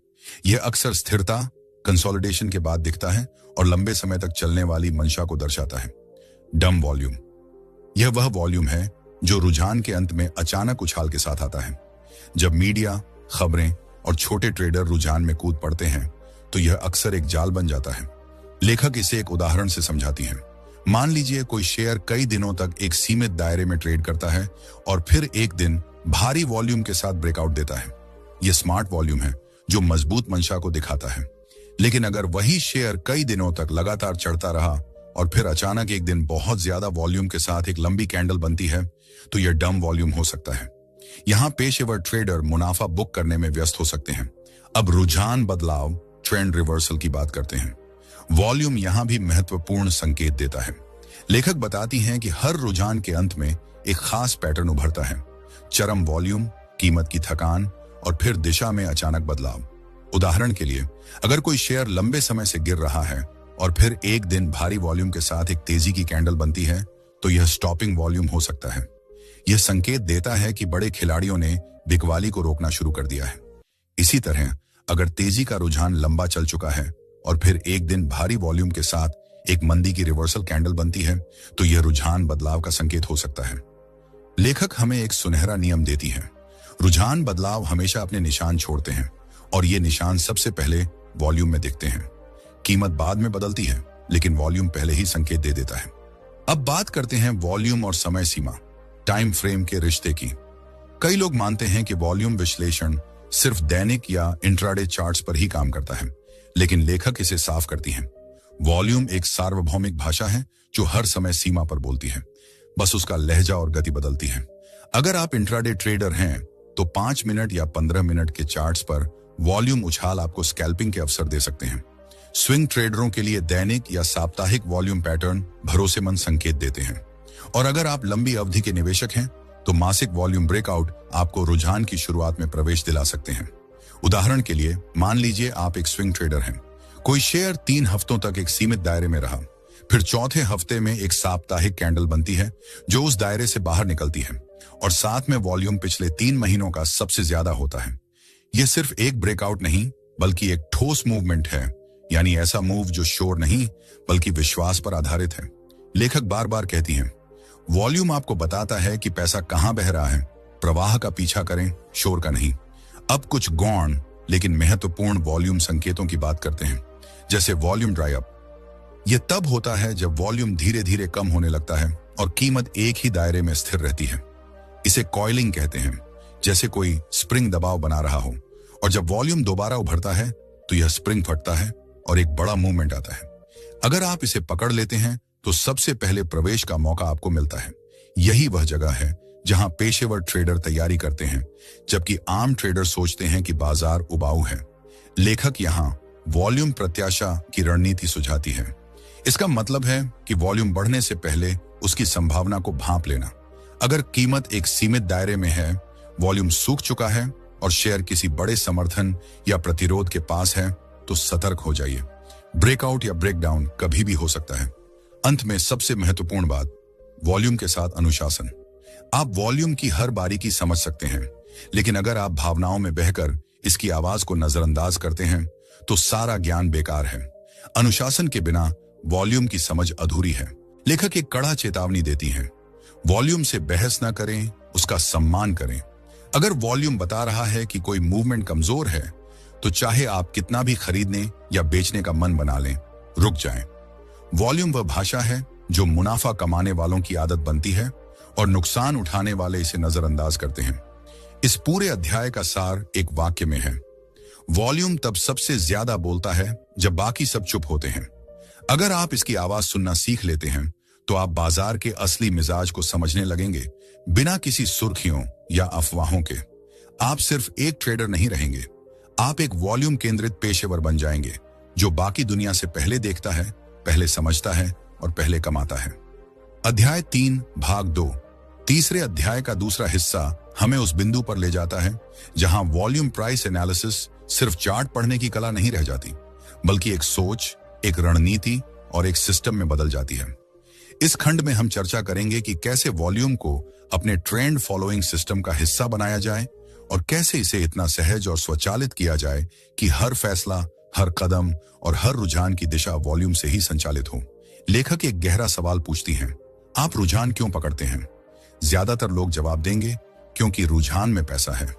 यह अक्सर स्थिरता, कंसोलिडेशन के बाद दिखता है और लंबे समय तक चलने वाली मंशा को दर्शाता है। डम वॉल्यूम यह वह वॉल्यूम है जो रुझान के अंत में अचानक उछाल के साथ आता है। जब मीडिया, खबरें और छोटे ट्रेडर रुझान में कूद पड़ते हैं तो यह अक्सर एक जाल बन जाता है। लेखक इसे एक उदाहरण से समझाती है। मान लीजिए कोई शेयर कई दिनों तक एक सीमित दायरे में ट्रेड करता है और फिर एक दिन भारी वॉल्यूम के साथ ब्रेकआउट देता है। यह स्मार्ट वॉल्यूम है जो मजबूत मंशा को दिखाता है। लेकिन अगर वही शेयर कई दिनों तक लगातार चढ़ता रहा और फिर अचानक एक दिन बहुत ज्यादा वॉल्यूम के साथ एक लंबी कैंडल बनती है तो यह डम वॉल्यूम हो सकता है। यहां पेशेवर ट्रेडर मुनाफा बुक करने में व्यस्त हो सकते हैं। अब रुझान बदलाव, ट्रेंड रिवर्सल की बात करते हैं। वॉल्यूम यहां भी महत्वपूर्ण संकेत देता है। लेखक बताती हैं कि हर रुझान के अंत में एक खास पैटर्न उभरता है। चरम वॉल्यूम, कीमत की थकान और फिर दिशा में अचानक बदलाव। उदाहरण के लिए, अगर कोई शेयर लंबे समय से गिर रहा है और फिर एक दिन भारी वॉल्यूम के साथ एक तेजी की कैंडल बनती है तो यह स्टॉपिंग वॉल्यूम हो सकता है। यह संकेत देता है कि बड़े खिलाड़ियों ने बिकवाली को रोकना शुरू कर दिया है। इसी तरह अगर तेजी का रुझान लंबा चल चुका है और फिर एक दिन भारी वॉल्यूम के साथ एक मंदी की रिवर्सल कैंडल बनती है तो यह रुझान बदलाव का संकेत हो सकता है। लेखक हमें एक सुनहरा नियम देती है। रुझान बदलाव हमेशा अपने निशान छोड़ते हैं और ये निशान सबसे पहले वॉल्यूम में दिखते हैं। कीमत बाद में बदलती है लेकिन वॉल्यूम पहले ही संकेत दे देता है। अब बात करते हैं वॉल्यूम और समय सीमा, टाइम फ्रेम के रिश्ते की। कई लोग मानते हैं कि वॉल्यूम विश्लेषण सिर्फ दैनिक या इंट्राडे चार्ट्स पर ही काम करता है, लेकिन लेखक इसे साफ करती हैं। वॉल्यूम एक सार्वभौमिक भाषा है जो हर समय सीमा पर बोलती है, बस उसका लहजा और गति बदलती है। अगर आप इंट्राडे ट्रेडर हैं तो 5 मिनट या 15 मिनट के चार्ट्स पर वॉल्यूम उछाल आपको स्कैल्पिंग के अवसर दे सकते हैं। स्विंग ट्रेडरों के लिए दैनिक या साप्ताहिक वॉल्यूम पैटर्न भरोसेमंद संकेत देते हैं और अगर आप लंबी अवधि के निवेशक हैं तो मासिक वॉल्यूम ब्रेकआउट आपको रुझान की शुरुआत में प्रवेश दिला सकते हैं। उदाहरण के लिए, मान लीजिए आप एक स्विंग ट्रेडर हैं। कोई शेयर 3 हफ्तों तक एक सीमित दायरे में रहा, फिर चौथे हफ्ते में एक साप्ताहिक कैंडल बनती है जो उस दायरे से बाहर निकलती है और साथ में वॉल्यूम पिछले 3 महीनों का सबसे ज्यादा होता है। यह सिर्फ एक ब्रेकआउट नहीं बल्कि एक ठोस मूवमेंट है, यानी ऐसा मूव जो शोर नहीं बल्कि विश्वास पर आधारित है। लेखक बार बार कहती हैं, वॉल्यूम आपको बताता है कि पैसा कहां बह रहा है, प्रवाह का पीछा करें, शोर का नहीं। अब कुछ गौण लेकिन महत्वपूर्ण वॉल्यूम संकेतों की बात करते हैं, जैसे वॉल्यूम ड्राई अप। यह तब होता है जब वॉल्यूम धीरे धीरे कम होने लगता है और कीमत एक ही दायरे में स्थिर रहती है। इसे कॉइलिंग कहते हैं, जैसे कोई स्प्रिंग दबाव बना रहा हो और जब वॉल्यूम दोबारा उभरता है तो यह स्प्रिंग फटता है और एक बड़ा मूवमेंट आता है। अगर आप इसे पकड़ लेते हैं तो सबसे पहले प्रवेश का मौका आपको मिलता है। यही वह जगह है जहां पेशेवर ट्रेडर तैयारी करते हैं, जबकि आम ट्रेडर सोचते हैं कि बाजार उबाऊ है। लेखक यहां वॉल्यूम प्रत्याशा की रणनीति सुझाती है। इसका मतलब है कि वॉल्यूम बढ़ने से पहले उसकी संभावना को भांप लेना। अगर कीमत एक सीमित दायरे में है, वॉल्यूम सूख चुका है और शेयर किसी बड़े समर्थन या प्रतिरोध के पास है, तो सतर्क हो जाइए। ब्रेकआउट या ब्रेकडाउन कभी भी हो सकता है। अंत में सबसे महत्वपूर्ण बात, वॉल्यूम के साथ अनुशासन। आप वॉल्यूम की हर बारीकी समझ सकते हैं, लेकिन अगर आप भावनाओं में बहकर इसकी आवाज को नजरअंदाज करते हैं तो सारा ज्ञान बेकार है। अनुशासन के बिना वॉल्यूम की समझ अधूरी है। लेखक एक कड़ा चेतावनी देती हैं, वॉल्यूम से बहस ना करें, उसका सम्मान करें। अगर वॉल्यूम बता रहा है कि कोई मूवमेंट कमजोर है, तो चाहे आप कितना भी खरीदने या बेचने का मन बना लें, रुक जाएं। वॉल्यूम वह भाषा है जो मुनाफा कमाने वालों की आदत बनती है और नुकसान उठाने वाले इसे नजरअंदाज करते हैं। इस पूरे अध्याय का सार एक वाक्य में है, वॉल्यूम तब सबसे ज्यादा बोलता है जब बाकी सब चुप होते हैं। अगर आप इसकी आवाज सुनना सीख लेते हैं तो आप बाजार के असली मिजाज को समझने लगेंगे, बिना किसी सुर्खियों या अफवाहों के। आप सिर्फ एक ट्रेडर नहीं रहेंगे, आप एक वॉल्यूम केंद्रित पेशेवर बन जाएंगे, जो बाकी दुनिया से पहले देखता है, पहले समझता है और पहले कमाता है। अध्याय 3 भाग 2। तीसरे अध्याय का दूसरा हिस्सा हमें उस बिंदु पर ले जाता है जहां वॉल्यूम प्राइस एनालिसिस सिर्फ चार्ट पढ़ने की कला नहीं रह जाती, बल्कि एक सोच, एक रणनीति और एक सिस्टम में बदल जाती है। इस खंड में हम चर्चा करेंगे कि कैसे वॉल्यूम को अपने ट्रेंड फॉलोइंग सिस्टम का हिस्सा बनाया जाए और कैसे इसे इतना सहज और स्वचालित किया जाए कि हर फैसला, हर कदम और हर रुझान की दिशा वॉल्यूम से ही संचालित हो। लेखक एक गहरा सवाल पूछती हैं, आप रुझान क्यों पकड़ते हैं? ज्यादातर लोग जवाब देंगे, क्योंकि रुझान में पैसा है।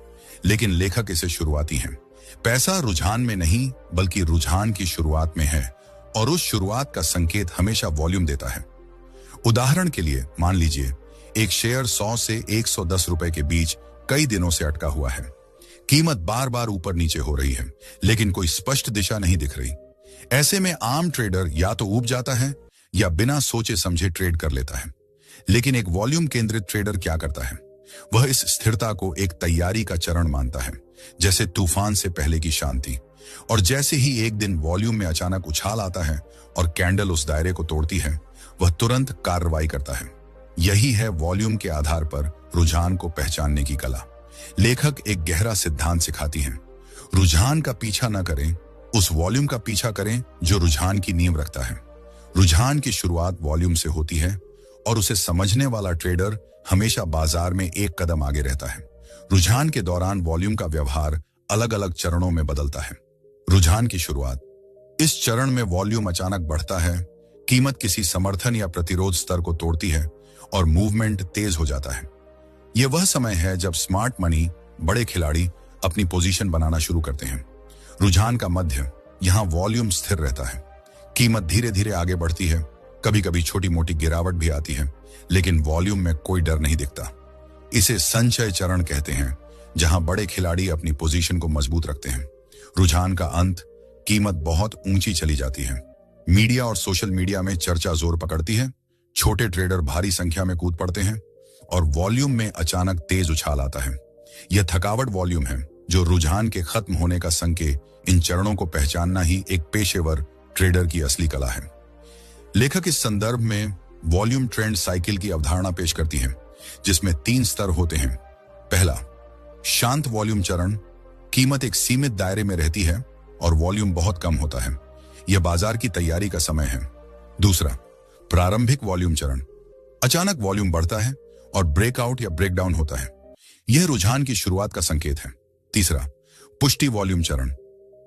लेकिन लेखक इसे शुरुआती हैं। पैसा रुझान में नहीं, बल्कि रुझान की शुरुआत में है, और उस शुरुआत का संकेत हमेशा वॉल्यूम देता है। उदाहरण के लिए मान लीजिए एक शेयर 100 से 110 रुपए के बीच कई दिनों से अटका हुआ है। कीमत बार बार ऊपर नीचे हो रही है, लेकिन कोई स्पष्ट दिशा नहीं दिख रही। ऐसे में आम ट्रेडर या तो ऊब जाता है या बिना सोचे समझे ट्रेड कर लेता है। लेकिन एक वॉल्यूम केंद्रित ट्रेडर क्या करता है? वह इस स्थिरता को एक तैयारी का चरण मानता है, जैसे तूफान से पहले की शांति। और जैसे ही एक दिन वॉल्यूम में अचानक उछाल आता है और कैंडल उस दायरे को तोड़ती है, वह तुरंत कार्रवाई करता है। यही है वॉल्यूम के आधार पर रुझान को पहचानने की कला। लेखक एक गहरा सिद्धांत सिखाती हैं, रुझान का पीछा न करें, उस वॉल्यूम का पीछा करें जो रुझान की नींव रखता है। रुझान की शुरुआत वॉल्यूम से होती है और उसे समझने वाला ट्रेडर हमेशा बाजार में एक कदम आगे रहता है। रुझान के दौरान वॉल्यूम का व्यवहार अलग अलग चरणों में बदलता है। रुझान की शुरुआत, इस चरण में वॉल्यूम अचानक बढ़ता है, कीमत किसी समर्थन या प्रतिरोध स्तर को तोड़ती है और मूवमेंट तेज हो जाता है। यह वह समय है जब स्मार्ट मनी, बड़े खिलाड़ी अपनी पोजीशन बनाना शुरू करते हैं। रुझान का मध्य, यहां वॉल्यूम स्थिर रहता है, कीमत धीरे धीरे आगे बढ़ती है, कभी कभी छोटी मोटी गिरावट भी आती है, लेकिन वॉल्यूम में कोई डर नहीं दिखता। इसे संचय चरण कहते हैं, जहां बड़े खिलाड़ी अपनी पोजीशन को मजबूत रखते हैं। रुझान का अंत, कीमत बहुत ऊंची चली जाती है। मीडिया और सोशल मीडिया में चर्चा जोर पकड़ती है, छोटे ट्रेडर भारी संख्या में कूद पड़ते हैं और वॉल्यूम में अचानक तेज उछाल आता है। यह थकावट वॉल्यूम है, जो रुझान के खत्म होने का संकेत। इन चरणों को पहचानना ही एक पेशेवर ट्रेडर की असली कला है। लेखक इस संदर्भ में वॉल्यूम ट्रेंड साइकिल की अवधारणा पेश करती है, जिसमें 3 स्तर होते हैं। पहला, शांत वॉल्यूम चरण, कीमत एक सीमित दायरे में रहती है और वॉल्यूम बहुत कम होता है। यह बाजार की तैयारी का समय है। दूसरा, प्रारंभिक वॉल्यूम चरण, अचानक वॉल्यूम बढ़ता है और ब्रेकआउट या ब्रेकडाउन होता है। यह रुझान की शुरुआत का संकेत है। तीसरा, पुष्टि वॉल्यूम चरण,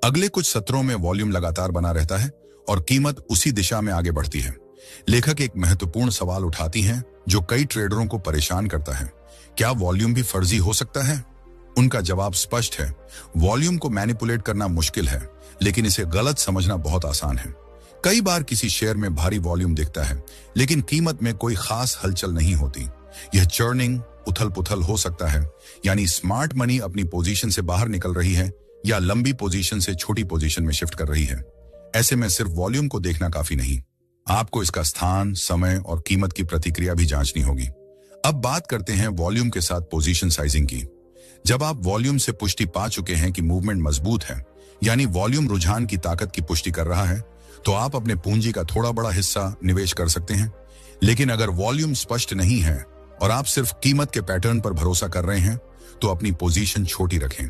अगले कुछ सत्रों में वॉल्यूम लगातार बना रहता है और कीमत उसी दिशा में आगे बढ़ती है। लेखक एक महत्वपूर्ण सवाल उठाती हैं जो कई ट्रेडरों को परेशान करता है, क्या वॉल्यूम भी फर्जी हो सकता है? उनका जवाब स्पष्ट है, वॉल्यूम को मैनिपुलेट करना मुश्किल है, लेकिन इसे गलत समझना बहुत आसान है। कई बार किसी शेयर में भारी वॉल्यूम दिखता है, लेकिन कीमत में कोई खास हलचल नहीं होती। यह चर्निंग, उथल पुथल हो सकता है, यानी स्मार्ट मनी अपनी पोजीशन से बाहर निकल रही है या लंबी पोजीशन से छोटी पोजीशन में शिफ्ट कर रही है। ऐसे में सिर्फ वॉल्यूम को देखना काफी नहीं, आपको इसका स्थान, समय और कीमत की प्रतिक्रिया भी जांचनी होगी। अब बात करते हैं वॉल्यूम के साथ पोजीशन साइजिंग की। जब आप वॉल्यूम से पुष्टि पा चुके हैं कि मूवमेंट मजबूत है, यानी वॉल्यूम रुझान की ताकत की पुष्टि कर रहा है, तो आप अपने पूंजी का थोड़ा बड़ा हिस्सा निवेश कर सकते हैं। लेकिन अगर वॉल्यूम स्पष्ट नहीं है और आप सिर्फ कीमत के पैटर्न पर भरोसा कर रहे हैं, तो अपनी पोजीशन छोटी रखें।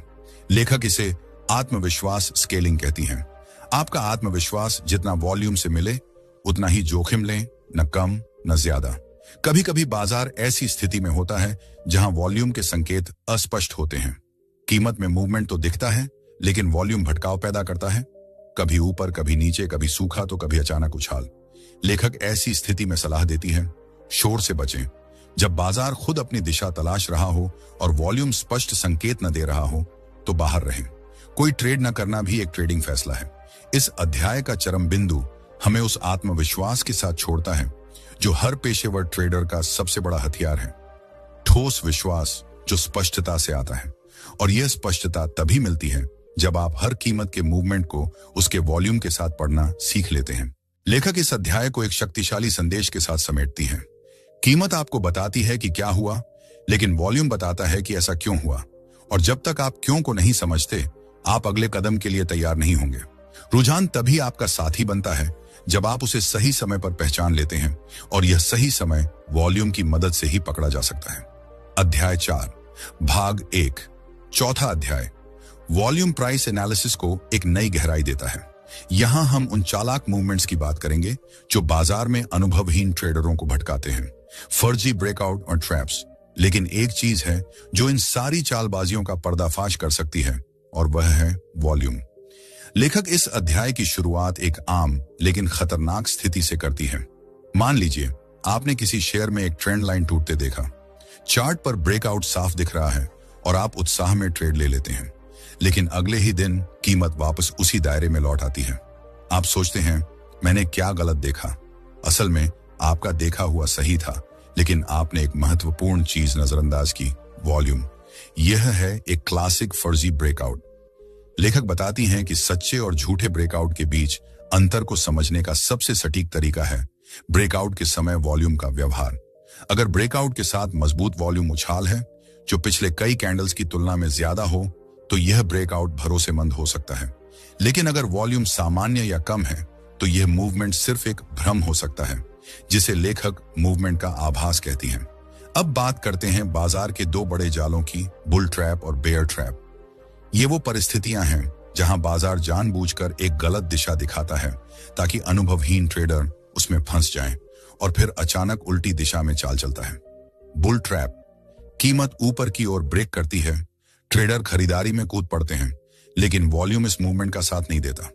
लेखक इसे आत्मविश्वास स्केलिंग कहती हैं। आपका आत्मविश्वास जितना वॉल्यूम से मिले, उतना ही जोखिम लें, न कम न ज्यादा। कभी कभी बाजार ऐसी स्थिति में होता है जहां वॉल्यूम के संकेत अस्पष्ट होते हैं। कीमत में मूवमेंट तो दिखता है, लेकिन वॉल्यूम भटकाव पैदा करता है, कभी ऊपर, कभी नीचे, कभी सूखा तो कभी अचानक उछाल। लेखक ऐसी स्थिति में सलाह देती है, शोर से बचें। जब बाजार खुद अपनी दिशा तलाश रहा हो और वॉल्यूम स्पष्ट संकेत न दे रहा हो, तो बाहर रहें। कोई ट्रेड न करना भी एक ट्रेडिंग फैसला है। इस अध्याय का चरम बिंदु हमें उस आत्मविश्वास के साथ छोड़ता है जो हर पेशेवर ट्रेडर का सबसे बड़ा हथियार है। ठोस विश्वास जो स्पष्टता से आता है, और यह स्पष्टता तभी मिलती है जब आप हर कीमत के मूवमेंट को उसके वॉल्यूम के साथ पढ़ना सीख लेते हैं। लेखक इस अध्याय को एक शक्तिशाली संदेश के साथ समेटती है। कीमत आपको बताती है कि क्या हुआ, लेकिन वॉल्यूम बताता है कि ऐसा क्यों हुआ। और जब तक आप क्यों को नहीं समझते, आप अगले कदम के लिए तैयार नहीं होंगे। रुझान तभी आपका साथी बनता है जब आप उसे सही समय पर पहचान लेते हैं, और यह सही समय वॉल्यूम की मदद से ही पकड़ा जा सकता है। अध्याय 4 भाग 1 चौथा अध्याय वॉल्यूम प्राइस एनालिसिस को एक नई गहराई देता है। यहां हम उन चालाक मूवमेंट्स की बात करेंगे जो बाजार में अनुभवहीन ट्रेडरों को भटकाते हैं, फर्जी ब्रेकआउट और ट्रैप्स। लेकिन एक चीज है जो इन सारी चालबाजियों का पर्दाफाश कर सकती है, और वह है वॉल्यूम। लेखक इस अध्याय की शुरुआत एक आम लेकिन खतरनाक स्थिति से करती है। मान लीजिए आपने किसी शेयर में एक ट्रेंड लाइन टूटते देखा। चार्ट पर ब्रेकआउट साफ दिख रहा है और आप उत्साह में ट्रेड ले लेते हैं, लेकिन अगले ही दिन कीमत वापस उसी दायरे में लौट आती है। आप सोचते हैं, मैंने क्या गलत देखा? असल में आपका देखा हुआ सही था, लेकिन आपने एक महत्वपूर्ण चीज नजरअंदाज की, वॉल्यूम। यह है एक क्लासिक फर्जी ब्रेकआउट। लेखक बताती हैं कि सच्चे और झूठे ब्रेकआउट के बीच अंतर को समझने का सबसे सटीक तरीका है ब्रेकआउट के समय वॉल्यूम का व्यवहार। अगर ब्रेकआउट के साथ मजबूत वॉल्यूम उछाल है जो पिछले कई कैंडल्स की तुलना में ज्यादा हो, तो यह ब्रेकआउट भरोसेमंद हो सकता है। लेकिन अगर वॉल्यूम सामान्य या कम है, तो यह मूवमेंट सिर्फ एक भ्रम हो सकता है, जिसे लेखक मूवमेंट का आभास कहती हैं। अब बात करते हैं बाजार के दो बड़े जालों की, बुल ट्रैप और बेयर ट्रैप। ये वो परिस्थितियां हैं जहां बाजार जानबूझकर एक गलत दिशा दिखाता है ताकि अनुभवहीन ट्रेडर उसमें फंस जाएं और फिर अचानक उल्टी दिशा में चाल चलता है। बुल ट्रैप, कीमत ऊपर की ओर ब्रेक करती है, ट्रेडर खरीदारी में कूद पड़ते हैं, लेकिन वॉल्यूम इस मूवमेंट का साथ नहीं देता।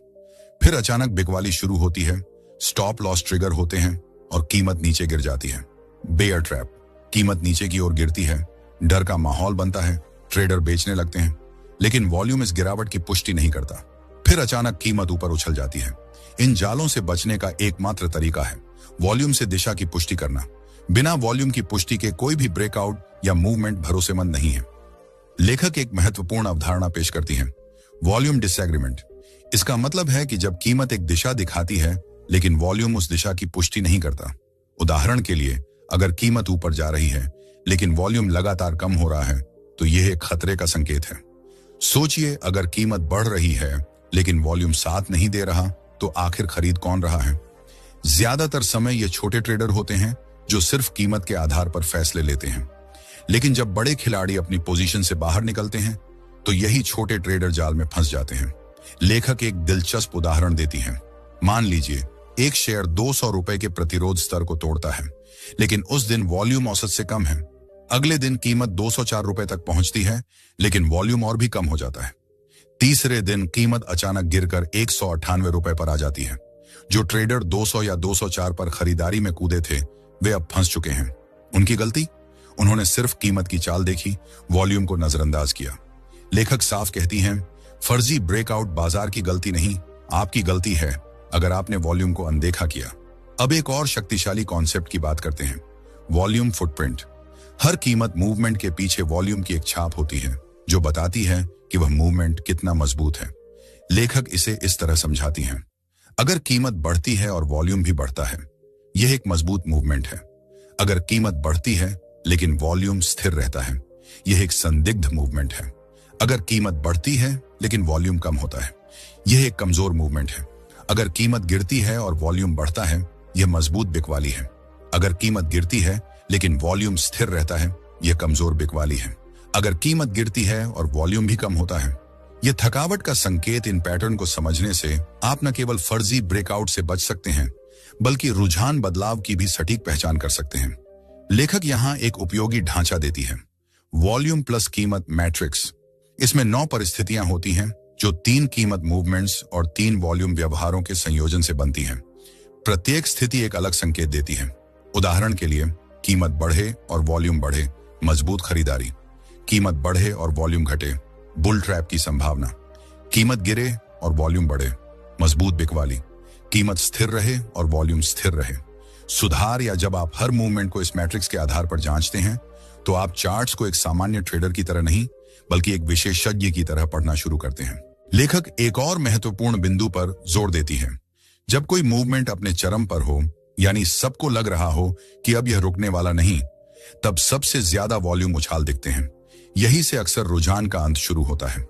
फिर अचानक बिकवाली शुरू होती है, स्टॉप लॉस ट्रिगर होते हैं और कीमत नीचे गिर जाती है। बेयर ट्रैप, कीमत नीचे की ओर गिरती है, डर का माहौल बनता है, ट्रेडर बेचने लगते हैं, लेकिन वॉल्यूम इस गिरावट की पुष्टि नहीं करता। फिर अचानक कीमत ऊपर उछल जाती है। इन जालों से बचने का एकमात्र तरीका है वॉल्यूम से दिशा की पुष्टि करना। बिना वॉल्यूम की पुष्टि के कोई भी ब्रेकआउट या मूवमेंट भरोसेमंद नहीं है। लेखक एक महत्वपूर्ण अवधारणा पेश करती है, वॉल्यूम डिसएग्रीमेंट। इसका मतलब है कि जब कीमत एक दिशा दिखाती है लेकिन वॉल्यूम उस दिशा की पुष्टि नहीं करता। उदाहरण के लिए, अगर कीमत ऊपर जा रही है लेकिन वॉल्यूम लगातार कम हो रहा है, तो यह एक खतरे का संकेत है। सोचिए, अगर कीमत बढ़ रही है लेकिन वॉल्यूम साथ नहीं दे रहा, तो आखिर खरीद कौन रहा है? ज्यादातर समय ये छोटे ट्रेडर होते हैं जो सिर्फ कीमत के आधार पर फैसले लेते हैं। लेकिन जब बड़े खिलाड़ी अपनी पोजीशन से बाहर निकलते हैं, तो यही छोटे ट्रेडर जाल में फंस जाते हैं। लेखक एक दिलचस्प उदाहरण देती हैं। मान लीजिए एक शेयर 200 रुपए के प्रतिरोध स्तर को तोड़ता है, लेकिन उस दिन वॉल्यूम औसत से कम है। अगले दिन कीमत 204 रुपए तक पहुंचती है, लेकिन वॉल्यूम और भी कम हो जाता है। तीसरे दिन कीमत अचानक गिरकर 198 रुपए पर आ जाती है। जो ट्रेडर 200 या 204 पर खरीदारी में कूदे थे, वे अब फंस चुके हैं। उनकी गलती? उन्होंने सिर्फ कीमत की चाल देखी, वॉल्यूम को नजरअंदाज किया। लेखक साफ कहती हैं, फर्जी ब्रेकआउट बाजार की गलती नहीं, आपकी गलती है अगर आपने वॉल्यूम को अनदेखा किया। अब एक और शक्तिशाली कॉन्सेप्ट की बात करते हैं, वॉल्यूम फुटप्रिंट। हर कीमत मूवमेंट के पीछे वॉल्यूम की एक छाप होती है जो बताती है कि वह मूवमेंट कितना मजबूत है। लेखक इसे इस तरह समझाती हैं, अगर कीमत बढ़ती है और वॉल्यूम भी बढ़ता है, यह एक मजबूत मूवमेंट है। अगर कीमत बढ़ती है लेकिन वॉल्यूम स्थिर रहता है, यह एक संदिग्ध मूवमेंट है। अगर कीमत बढ़ती है लेकिन वॉल्यूम कम होता है, यह एक कमजोर मूवमेंट है। अगर कीमत गिरती है और वॉल्यूम बढ़ता है, यह मजबूत बिकवाली है। अगर कीमत गिरती है लेकिन वॉल्यूम स्थिर रहता है, यह कमजोर बिकवाली है। अगर कीमत गिरती है और वॉल्यूम भी कम होता है, यह थकावट का संकेत। इन पैटर्न को समझने से आप न केवल फर्जी ब्रेकआउट से बच सकते हैं, बल्कि रुझान बदलाव की भी सटीक पहचान कर सकते हैं। लेखक यहां एक उपयोगी ढांचा देती है, वॉल्यूम प्लस कीमत मैट्रिक्स। इसमें 9 परिस्थितियां होती हैं जो 3 कीमत मूवमेंट्स और 3 वॉल्यूम व्यवहारों के संयोजन से बनती हैं। प्रत्येक स्थिति एक अलग संकेत देती है। उदाहरण के लिए, कीमत बढ़े और वॉल्यूम बढ़े, मजबूत खरीदारी। कीमत बढ़े और वॉल्यूम घटे, बुल ट्रैप की संभावना। कीमत गिरे और वॉल्यूम बढ़े, मजबूत बिकवाली। कीमत स्थिर रहे और वॉल्यूम स्थिर रहे, सुधार। या जब आप हर मूवमेंट को इस मैट्रिक्स के आधार पर जांचते हैं, तो आप चार्ट्स को एक सामान्य ट्रेडर की तरह नहीं, बल्कि एक विशेषज्ञ की तरह पढ़ना शुरू करते हैं। लेखक एक और महत्वपूर्ण बिंदु पर जोर देती है। जब कोई मूवमेंट अपने चरम पर हो, यानी सबको लग रहा हो कि अब यह रुकने वाला नहीं, तब सबसे ज्यादा वॉल्यूम उछाल दिखते हैं। यही से अक्सर रुझान का अंत शुरू होता है।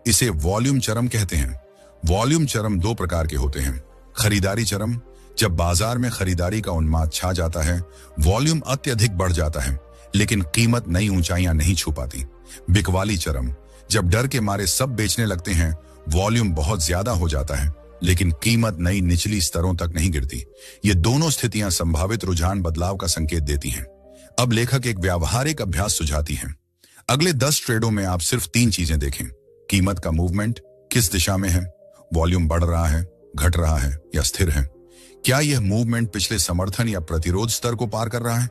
इसे वॉल्यूम चरम कहते हैं। वॉल्यूम चरम 2 प्रकार के होते हैं। खरीदारी चरम, जब बाजार में खरीदारी का उन्माद छा जाता है, वॉल्यूम अत्यधिक बढ़ जाता है, लेकिन कीमत नई ऊंचाइयां नहीं छू पाती। बिकवाली चरम, जब डर के मारे सब बेचने लगते हैं, वॉल्यूम बहुत ज्यादा हो जाता है, लेकिन कीमत नई निचली स्तरों तक नहीं गिरती। ये दोनों स्थितियां संभावित रुझान बदलाव का संकेत देती हैं। अब लेखक एक व्यावहारिक अभ्यास सुझाती है। अगले 10 ट्रेडों में आप सिर्फ 3 चीजें देखें। कीमत का मूवमेंट किस दिशा में है, वॉल्यूम बढ़ रहा है, घट रहा है या स्थिर है। क्या यह मूवमेंट पिछले समर्थन या प्रतिरोध स्तर को पार कर रहा है।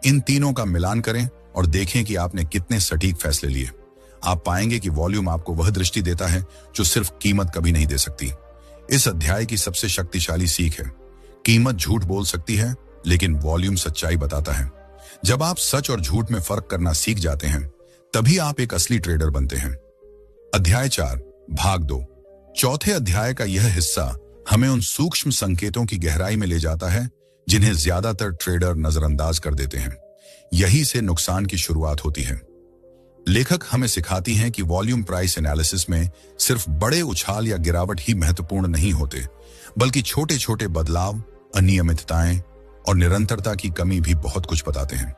इन तीनों का मिलान करें और देखें कि आपने कितने सटीक फैसले लिए। आप पाएंगे कि वॉल्यूम आपको वह दृष्टि देता है जो सिर्फ कीमत कभी नहीं दे सकती। इस अध्याय की सबसे शक्तिशाली सीख है, कीमत झूठ बोल सकती है, लेकिन वॉल्यूम सच्चाई बताता है। जब आप सच और झूठ में फर्क करना सीख जाते हैं, तभी आप एक असली ट्रेडर बनते हैं। अध्याय 4 भाग 2। चौथे अध्याय का यह हिस्सा हमें उन सूक्ष्म संकेतों की गहराई में ले जाता है जिन्हें ज्यादातर ट्रेडर नजरअंदाज कर देते हैं। यही से नुकसान की शुरुआत होती है। लेखक हमें सिखाती हैं कि वॉल्यूम प्राइस एनालिसिस में सिर्फ बड़े उछाल या गिरावट ही महत्वपूर्ण नहीं होते, बल्कि छोटे छोटे बदलाव, अनियमितताएं और निरंतरता की कमी भी बहुत कुछ बताते हैं।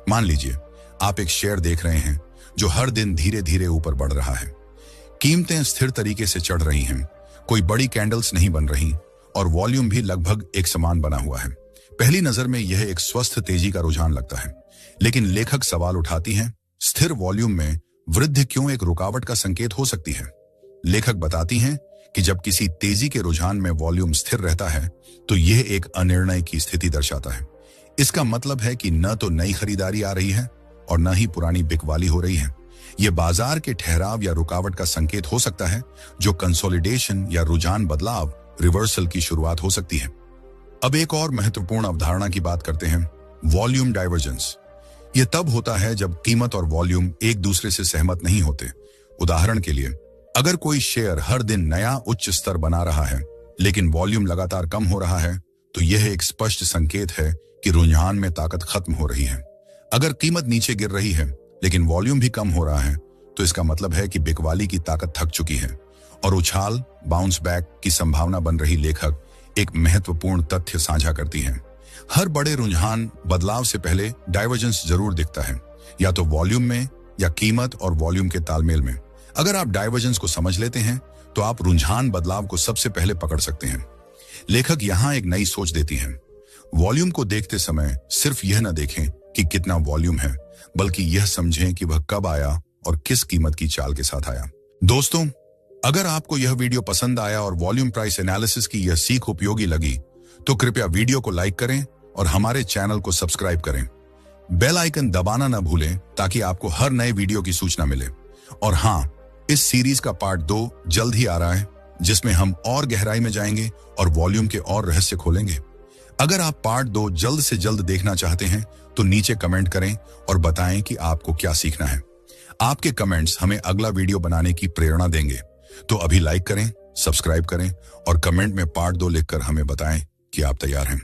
मान लीजिए आप एक शेयर देख रहे हैं जो हर दिन धीरे धीरे ऊपर बढ़ रहा है। कीमतें स्थिर तरीके से चढ़ रही हैं, कोई बड़ी कैंडल्स नहीं बन रही और वॉल्यूम भी लगभग एक समान बना हुआ है। पहली नजर में यह एक स्वस्थ तेजी का रुझान लगता है, लेकिन लेखक सवाल उठाती हैं, स्थिर वॉल्यूम में वृद्धि क्यों एक रुकावट का संकेत हो सकती है। लेखक बताती हैं कि जब किसी तेजी के रुझान में वॉल्यूम स्थिर रहता है, तो यह एक अनिर्णय की स्थिति दर्शाता है। इसका मतलब है कि न तो नई खरीदारी आ रही है और न ही पुरानी बिकवाली हो रही है। यह बाजार के ठहराव या रुकावट का संकेत हो सकता है, जो कंसोलिडेशन या रुझान बदलाव, रिवर्सल की शुरुआत हो सकती है। अब एक और महत्वपूर्ण अवधारणा की बात करते हैं, वॉल्यूम डाइवर्जेंस। यह तब होता है जब कीमत और वॉल्यूम एक दूसरे से सहमत नहीं होते। उदाहरण के लिए, अगर कोई शेयर हर दिन नया उच्च स्तर बना रहा है, लेकिन वॉल्यूम लगातार कम हो रहा है, तो यह एक स्पष्ट संकेत है कि रुझान में ताकत खत्म हो रही है। अगर कीमत नीचे गिर रही है, लेकिन वॉल्यूम भी कम हो रहा है, तो इसका मतलब है कि बिकवाली की ताकत थक चुकी है और उछाल, बाउंस बैक की संभावना बन रही। लेखक एक महत्वपूर्ण तथ्य साझा करती है, हर बड़े रुझान बदलाव से पहले डाइवर्जेंस जरूर दिखता है, या तो वॉल्यूम में या कीमत और वॉल्यूम के तालमेल में। अगर आप डाइवर्जेंस को समझ लेते हैं, तो आप रुझान बदलाव को सबसे पहले पकड़ सकते हैं। लेखक यहाँ एक नई सोच देती हैं, वॉल्यूम को देखते समय सिर्फ यह न देखें कि कितना वॉल्यूम है, बल्कि यह समझें कि वह कब आया और किस कीमत की चाल के साथ आया। दोस्तों, अगर आपको यह वीडियो पसंद आया और वॉल्यूम प्राइस एनालिसिस की यह सीख उपयोगी लगी, तो कृपया वीडियो को लाइक करें और हमारे चैनल को सब्सक्राइब करें। बेल आइकन दबाना न भूलें ताकि आपको हर नए वीडियो की सूचना मिले। और हाँ, इस सीरीज का पार्ट 2 जल्द ही आ रहा है, जिसमें हम और गहराई में जाएंगे और वॉल्यूम के और रहस्य खोलेंगे। अगर आप पार्ट 2 जल्द से जल्द देखना चाहते हैं, तो नीचे कमेंट करें और बताएं कि आपको क्या सीखना है। आपके कमेंट्स हमें अगला वीडियो बनाने की प्रेरणा देंगे। तो अभी लाइक करें, सब्सक्राइब करें और कमेंट में पार्ट 2 लिखकर हमें बताएं कि आप तैयार हैं।